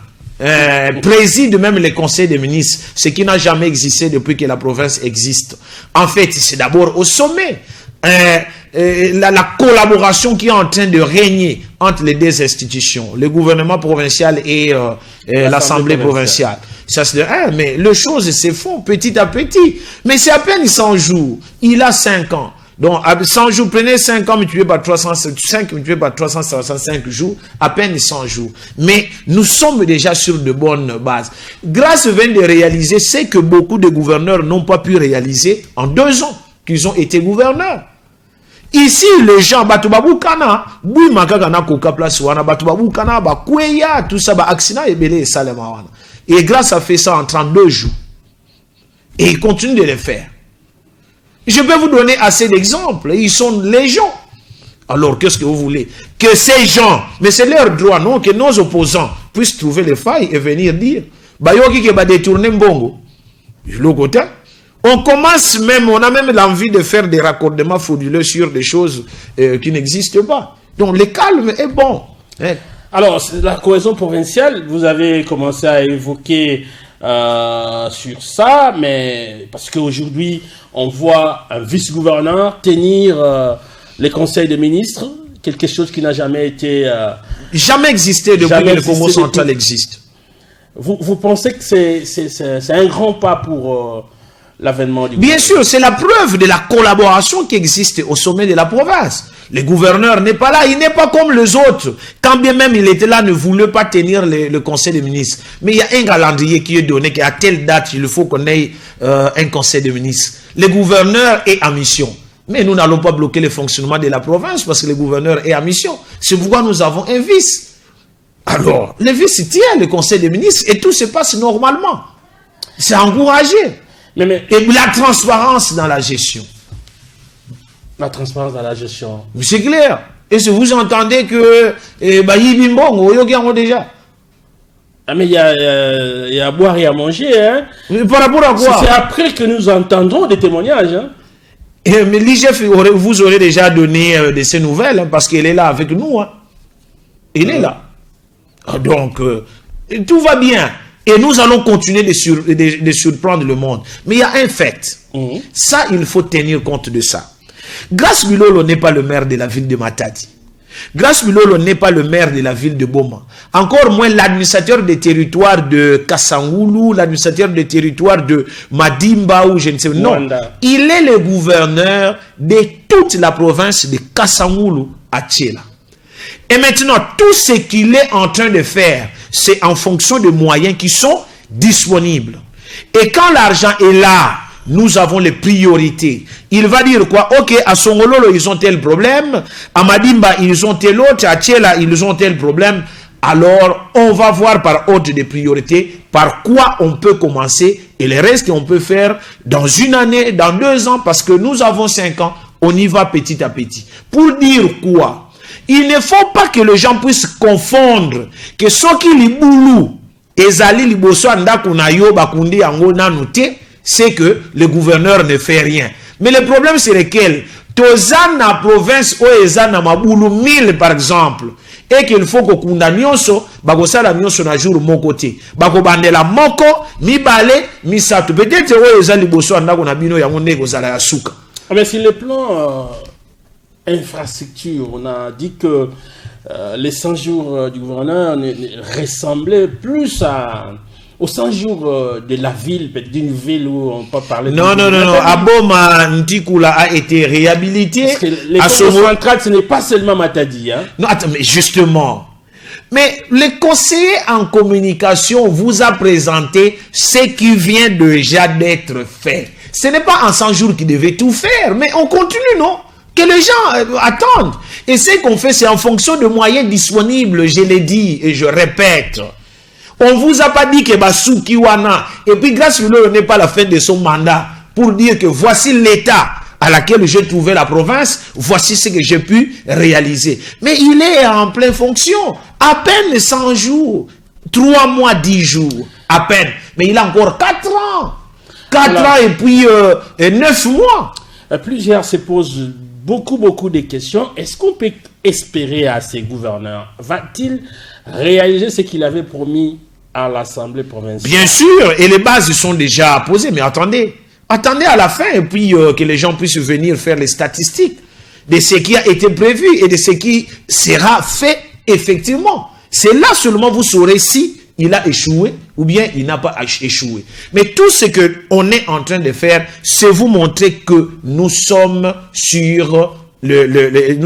président même les conseils des ministres, ce qui n'a jamais existé depuis que la province existe. En fait, c'est d'abord au sommet. La collaboration qui est en train de régner entre les deux institutions, le gouvernement provincial et l'Assemblée provinciale. Ça, mais les choses se font petit à petit. Mais c'est à peine 100 jours. Il a 5 ans. Donc, 100 jours, prenez 5 ans multiplié par 365 multiplié par 365 jours, à peine 100 jours. Mais nous sommes déjà sur de bonnes bases. Grace vient de réaliser ce que beaucoup de gouverneurs n'ont pas pu réaliser en 2 ans qu'ils ont été gouverneurs. Ici, les gens, Batubaboukana, Bouimakagana Koka Place Wana, Batubaboukana, Bakweya, tout ça, Accident et Belé et Salemawana. Et Grace a fait ça en 32 jours. Et il continue de le faire. Je peux vous donner assez d'exemples. Ils sont légion. Alors, qu'est-ce que vous voulez? Que ces gens, mais c'est leur droit, non? Que nos opposants puissent trouver les failles et venir dire, Bayoki qui va détourner Mbongo. On commence même, on a même l'envie de faire des raccordements frauduleux sur des choses qui n'existent pas. Donc, le calme est bon. Alors, la cohésion provinciale, vous avez commencé à évoquer sur ça, mais parce qu'aujourd'hui, on voit un vice-gouverneur tenir les conseils des ministres, quelque chose qui n'a jamais été... jamais existé depuis que le Congo central existe. Vous pensez que c'est un grand pas pour l'avènement du gouvernement? Bien sûr, c'est la preuve de la collaboration qui existe au sommet de la province. Le gouverneur n'est pas là, il n'est pas comme les autres. Quand bien même il était là, ne voulait pas tenir le conseil des ministres. Mais il y a un calendrier qui est donné qu'à telle date, il faut qu'on ait un conseil des ministres. Le gouverneur est en mission. Mais nous n'allons pas bloquer le fonctionnement de la province parce que le gouverneur est en mission. C'est pourquoi nous avons un vice. Alors, le vice tient le conseil des ministres et tout se passe normalement. C'est encouragé. Et la transparence dans la gestion. La transparence dans la gestion. C'est clair. Et si vous entendez que Yibimbongo, déjà. Ah mais il y a à boire et à manger. Hein. Mais par rapport à quoi? C'est après que nous entendrons des témoignages. Hein. Mais l'IGF vous aurait déjà donné de ces nouvelles hein, parce qu'elle est là avec nous. Hein. Elle est là. Donc, tout va bien. Et nous allons continuer de surprendre le monde. Mais il y a un fait. Ça, il faut tenir compte de ça. Grace Bilolo n'est pas le maire de la ville de Matadi. Grace Bilolo n'est pas le maire de la ville de Boma. Encore moins l'administrateur des territoires de Kassangoulou, l'administrateur des territoires de Madimba ou je ne sais pas. Non, il est le gouverneur de toute la province de Kassangoulou à Tchéla. Et maintenant, tout ce qu'il est en train de faire, c'est en fonction des moyens qui sont disponibles. Et quand l'argent est là, nous avons les priorités. Il va dire quoi? Ok, à Songololo, ils ont tel problème. À Madimba, ils ont tel autre. À Tchéla, ils ont tel problème. Alors, on va voir par ordre de priorité par quoi on peut commencer. Et le reste, on peut faire dans une année, dans 2 ans, parce que nous avons 5 ans On y va petit à petit. Pour dire quoi? Il ne faut pas que les gens puissent confondre que ce qui li boulou ezali liboso andako na yo bakundi yango nanu te, c'est que le gouverneur ne fait rien. Mais le problème c'est lequel? Tozan na province o eza na mabulu 1000 par exemple, et qu'il faut que kunda nyonso bakosala nyonso na jour moko te, bakobandela moko mibale misatu, peut-être o eza liboso andako na bino yango nde kozala ya suka. Mais sur le plan infrastructure, on a dit que les 100 jours du gouverneur ressemblaient plus aux 100 jours de la ville, d'une ville où on peut parler... Non. Aboma Ntikula a été réhabilité. Parce que les centrales, ce n'est pas seulement Matadi. Hein? Non, attends, mais justement... Mais le conseiller en communication vous a présenté ce qui vient déjà d'être fait. Ce n'est pas en 100 jours qu'il devait tout faire, mais on continue, non? Que les gens attendent. Et ce qu'on fait, c'est en fonction de moyens disponibles, je l'ai dit et je répète. On ne vous a pas dit que Bassou Kiwana, et puis grâce à lui, on n'est pas à la fin de son mandat, pour dire que voici l'état à laquelle j'ai trouvé la province, voici ce que j'ai pu réaliser. Mais il est en pleine fonction, à peine 100 jours, 3 mois, 10 jours, à peine. Mais il a encore 4 ans. 4 ans et puis 9 mois. Plusieurs se posent beaucoup de questions. Est-ce qu'on peut espérer à ces gouverneurs? Va-t-il réaliser ce qu'il avait promis à l'Assemblée provinciale? Bien sûr, et les bases sont déjà posées. Mais attendez à la fin, et puis que les gens puissent venir faire les statistiques de ce qui a été prévu et de ce qui sera fait effectivement. C'est là seulement vous saurez si il a échoué ou bien il n'a pas échoué. Mais tout ce qu'on est en train de faire, c'est vous montrer que nous sommes sur le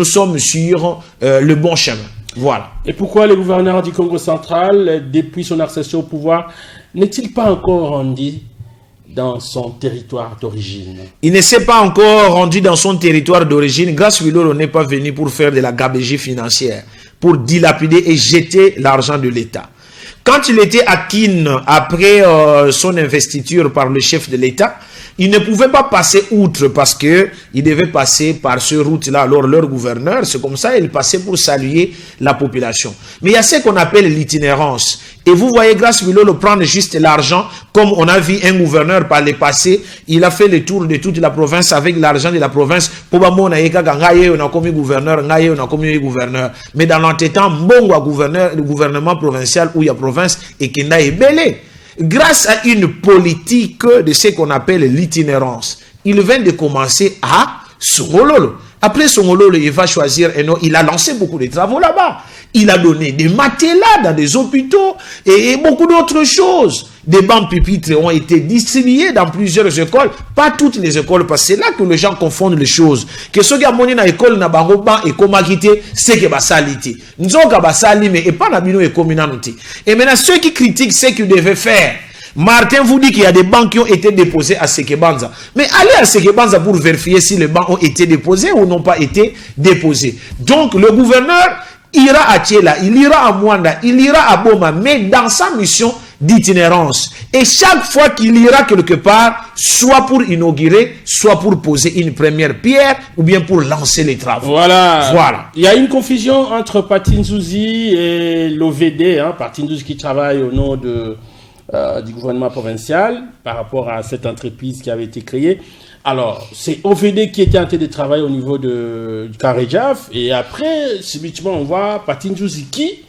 bon chemin. Voilà. Et pourquoi le gouverneur du Congo central, depuis son accession au pouvoir, n'est-il pas encore rendu dans son territoire d'origine? Il ne s'est pas encore rendu dans son territoire d'origine. Grâce à lui, on n'est pas venu pour faire de la gabegie financière, pour dilapider et jeter l'argent de l'État. Quand il était à Kin, après son investiture par le chef de l'État, il ne pouvait pas passer outre parce que il devait passer par ce route-là. Alors leur gouverneur, c'est comme ça, il passait pour saluer la population. Mais il y a ce qu'on appelle l'itinérance. Et vous voyez, grâce à lui, prendre juste l'argent, comme on a vu un gouverneur par le passé, il a fait le tour de toute la province avec l'argent de la province. On a commis gouverneur, on a commis gouverneur. Mais dans l'entêtant, le gouvernement provincial où il y a province et qui n'a ébellé. Grâce à une politique de ce qu'on appelle l'itinérance, il vient de commencer à Songololo. Après Songololo, il va choisir un autre. Il a lancé beaucoup de travaux là-bas. Il a donné des matelas dans des hôpitaux et beaucoup d'autres choses. Des bancs pupitres ont été distribués dans plusieurs écoles. Pas toutes les écoles, parce que c'est là que les gens confondent les choses. Que ceux qui ont monté dans l'école, na bango ban et comment quitter, c'est que basaliti. Nous avons basali, mais et pas na bino et communauté. Et maintenant, ceux qui critiquent ce qu'ils devaient faire, Martin vous dit qu'il y a des bancs qui ont été déposés à Sekebanza. Mais allez à Sekebanza pour vérifier si les bancs ont été déposés ou n'ont pas été déposés. Donc, le gouverneur ira à Tchela, il ira à Mwanda, il ira à Boma, mais dans sa mission d'itinérance. Et chaque fois qu'il ira quelque part, soit pour inaugurer, soit pour poser une première pierre, ou bien pour lancer les travaux. Voilà. Il y a une confusion entre Patindouzi et l'OVD, hein, Patindouzi qui travaille au nom du gouvernement provincial par rapport à cette entreprise qui avait été créée. Alors, c'est OVD qui était en train de travailler au niveau du Karéjaf, et après, subitement, on voit Patindouzi qui,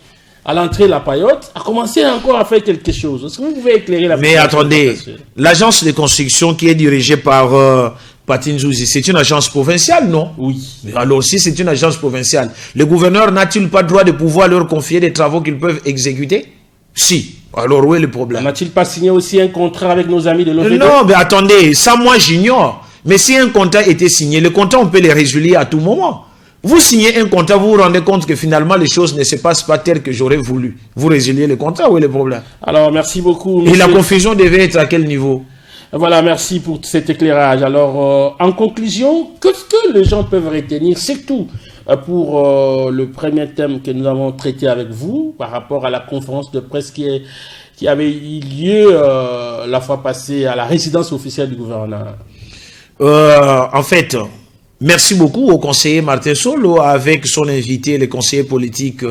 à l'entrée de la paillote, a commencé encore à faire quelque chose. Est-ce que vous pouvez éclairer la... Mais attendez, l'agence de construction qui est dirigée par Patindouzi, c'est une agence provinciale, non? Oui. Mais alors, si c'est une agence provinciale, le gouverneur n'a-t-il pas droit de pouvoir leur confier des travaux qu'ils peuvent exécuter? Si. Alors, où est le problème? N'a-t-il pas signé aussi un contrat avec nos amis de l'OVD? Non, mais attendez, ça moi j'ignore. Mais si un contrat était signé, le contrat on peut les résilier à tout moment. Vous signez un contrat, vous vous rendez compte que finalement les choses ne se passent pas telles que j'aurais voulu. Vous résiliez le contrat, où est le problème? Alors, merci beaucoup, monsieur. Et la confusion devait être à quel niveau? Voilà, merci pour cet éclairage. Alors, en conclusion, qu'est-ce que les gens peuvent retenir, surtout pour le premier thème que nous avons traité avec vous, par rapport à la conférence de presse qui avait eu lieu la fois passée à la résidence officielle du gouverneur? En fait, Merci beaucoup au conseiller Martin Solo avec son invité, le conseiller politique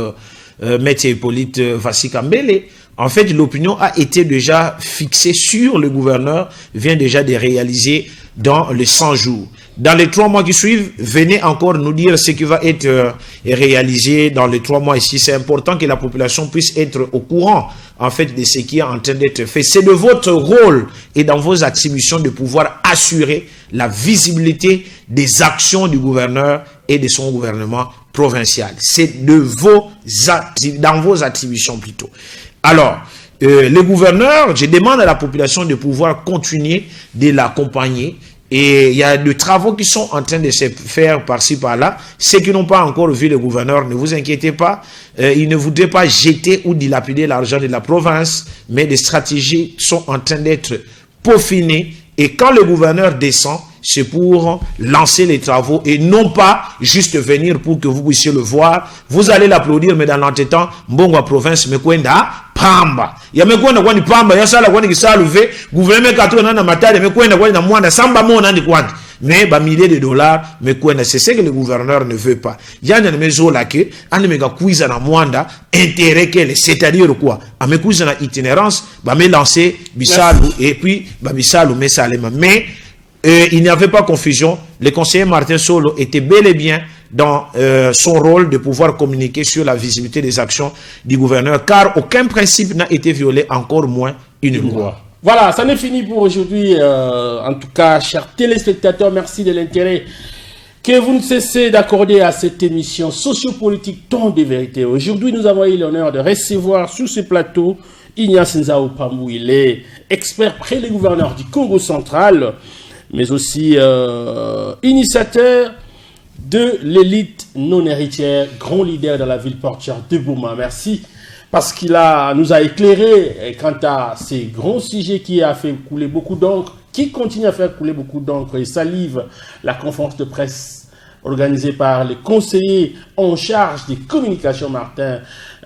Maître Hippolyte Vassi Kambele. En fait, l'opinion a été déjà fixée sur le gouverneur, vient déjà de réaliser dans les 100 jours. Dans les 3 mois qui suivent, venez encore nous dire ce qui va être réalisé dans les 3 mois ici. C'est important que la population puisse être au courant, en fait, de ce qui est en train d'être fait. C'est de votre rôle et dans vos attributions de pouvoir assurer la visibilité des actions du gouverneur et de son gouvernement provincial. C'est de dans vos attributions plutôt. Alors, le gouverneur, je demande à la population de pouvoir continuer de l'accompagner. Et il y a des travaux qui sont en train de se faire par-ci, par-là. Ceux qui n'ont pas encore vu le gouverneur, ne vous inquiétez pas. Il ne voudrait pas jeter ou dilapider l'argent de la province, mais des stratégies sont en train d'être peaufinées. Et quand le gouverneur descend, c'est pour lancer les travaux et non pas juste venir pour que vous puissiez le voir. Vous allez l'applaudir, mais dans l'entretemps, Mbongo province me kwenda pamba. Ya me kwenda kwani pamba, ya sala kwani kisaluve, gouvernement katro na matade me kwenda kwani na mwanda samba mo nandi kwani. Mais ba milliers de dollars me kwenda, c'est ce que le gouverneur ne veut pas. Yanya me zo la ke ane me ga kuiza na mwanda intérêt qu'elle, c'est-à-dire quoi? A me kuiza na itinérance, ba me lancer bisalu et puis ba bisalu me salema. Mais il n'y avait pas confusion. Le conseiller Martin Solo était bel et bien dans son rôle de pouvoir communiquer sur la visibilité des actions du gouverneur, car aucun principe n'a été violé, encore moins une loi. Voilà, ça n'est fini pour aujourd'hui. En tout cas, chers téléspectateurs, merci de l'intérêt que vous ne cessez d'accorder à cette émission sociopolitique Ton de vérité. Aujourd'hui, nous avons eu l'honneur de recevoir sur ce plateau Ignace Nzao Pambou. Il est expert près le gouverneur du Congo central, mais aussi initiateur de l'élite non héritière, grand leader dans la ville portuaire de Bouma. Merci parce qu'il nous a éclairé quant à ces grands sujets qui a fait couler beaucoup d'encre, qui continue à faire couler beaucoup d'encre et salive la conférence de presse organisée par les conseillers en charge des communications Martin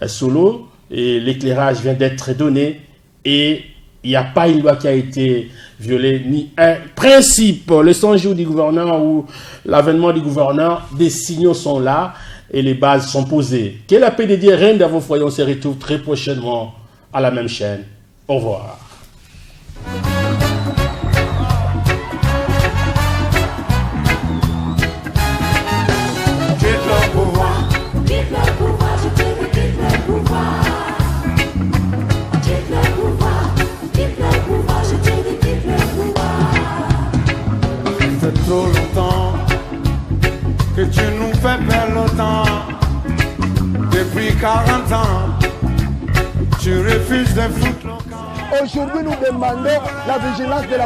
Solo. Et l'éclairage vient d'être donné et il n'y a pas une loi qui a été violée, ni un principe. Le 100 jours du gouverneur ou l'avènement du gouverneur, des signaux sont là et les bases sont posées. Que la paix de Dieu règne dans vos foyers. On se retrouve très prochainement à la même chaîne. Au revoir. Trop longtemps que tu nous fais perdre le temps. Depuis 40 ans, tu refuses de foutre le camp. Aujourd'hui, nous demandons la vigilance de la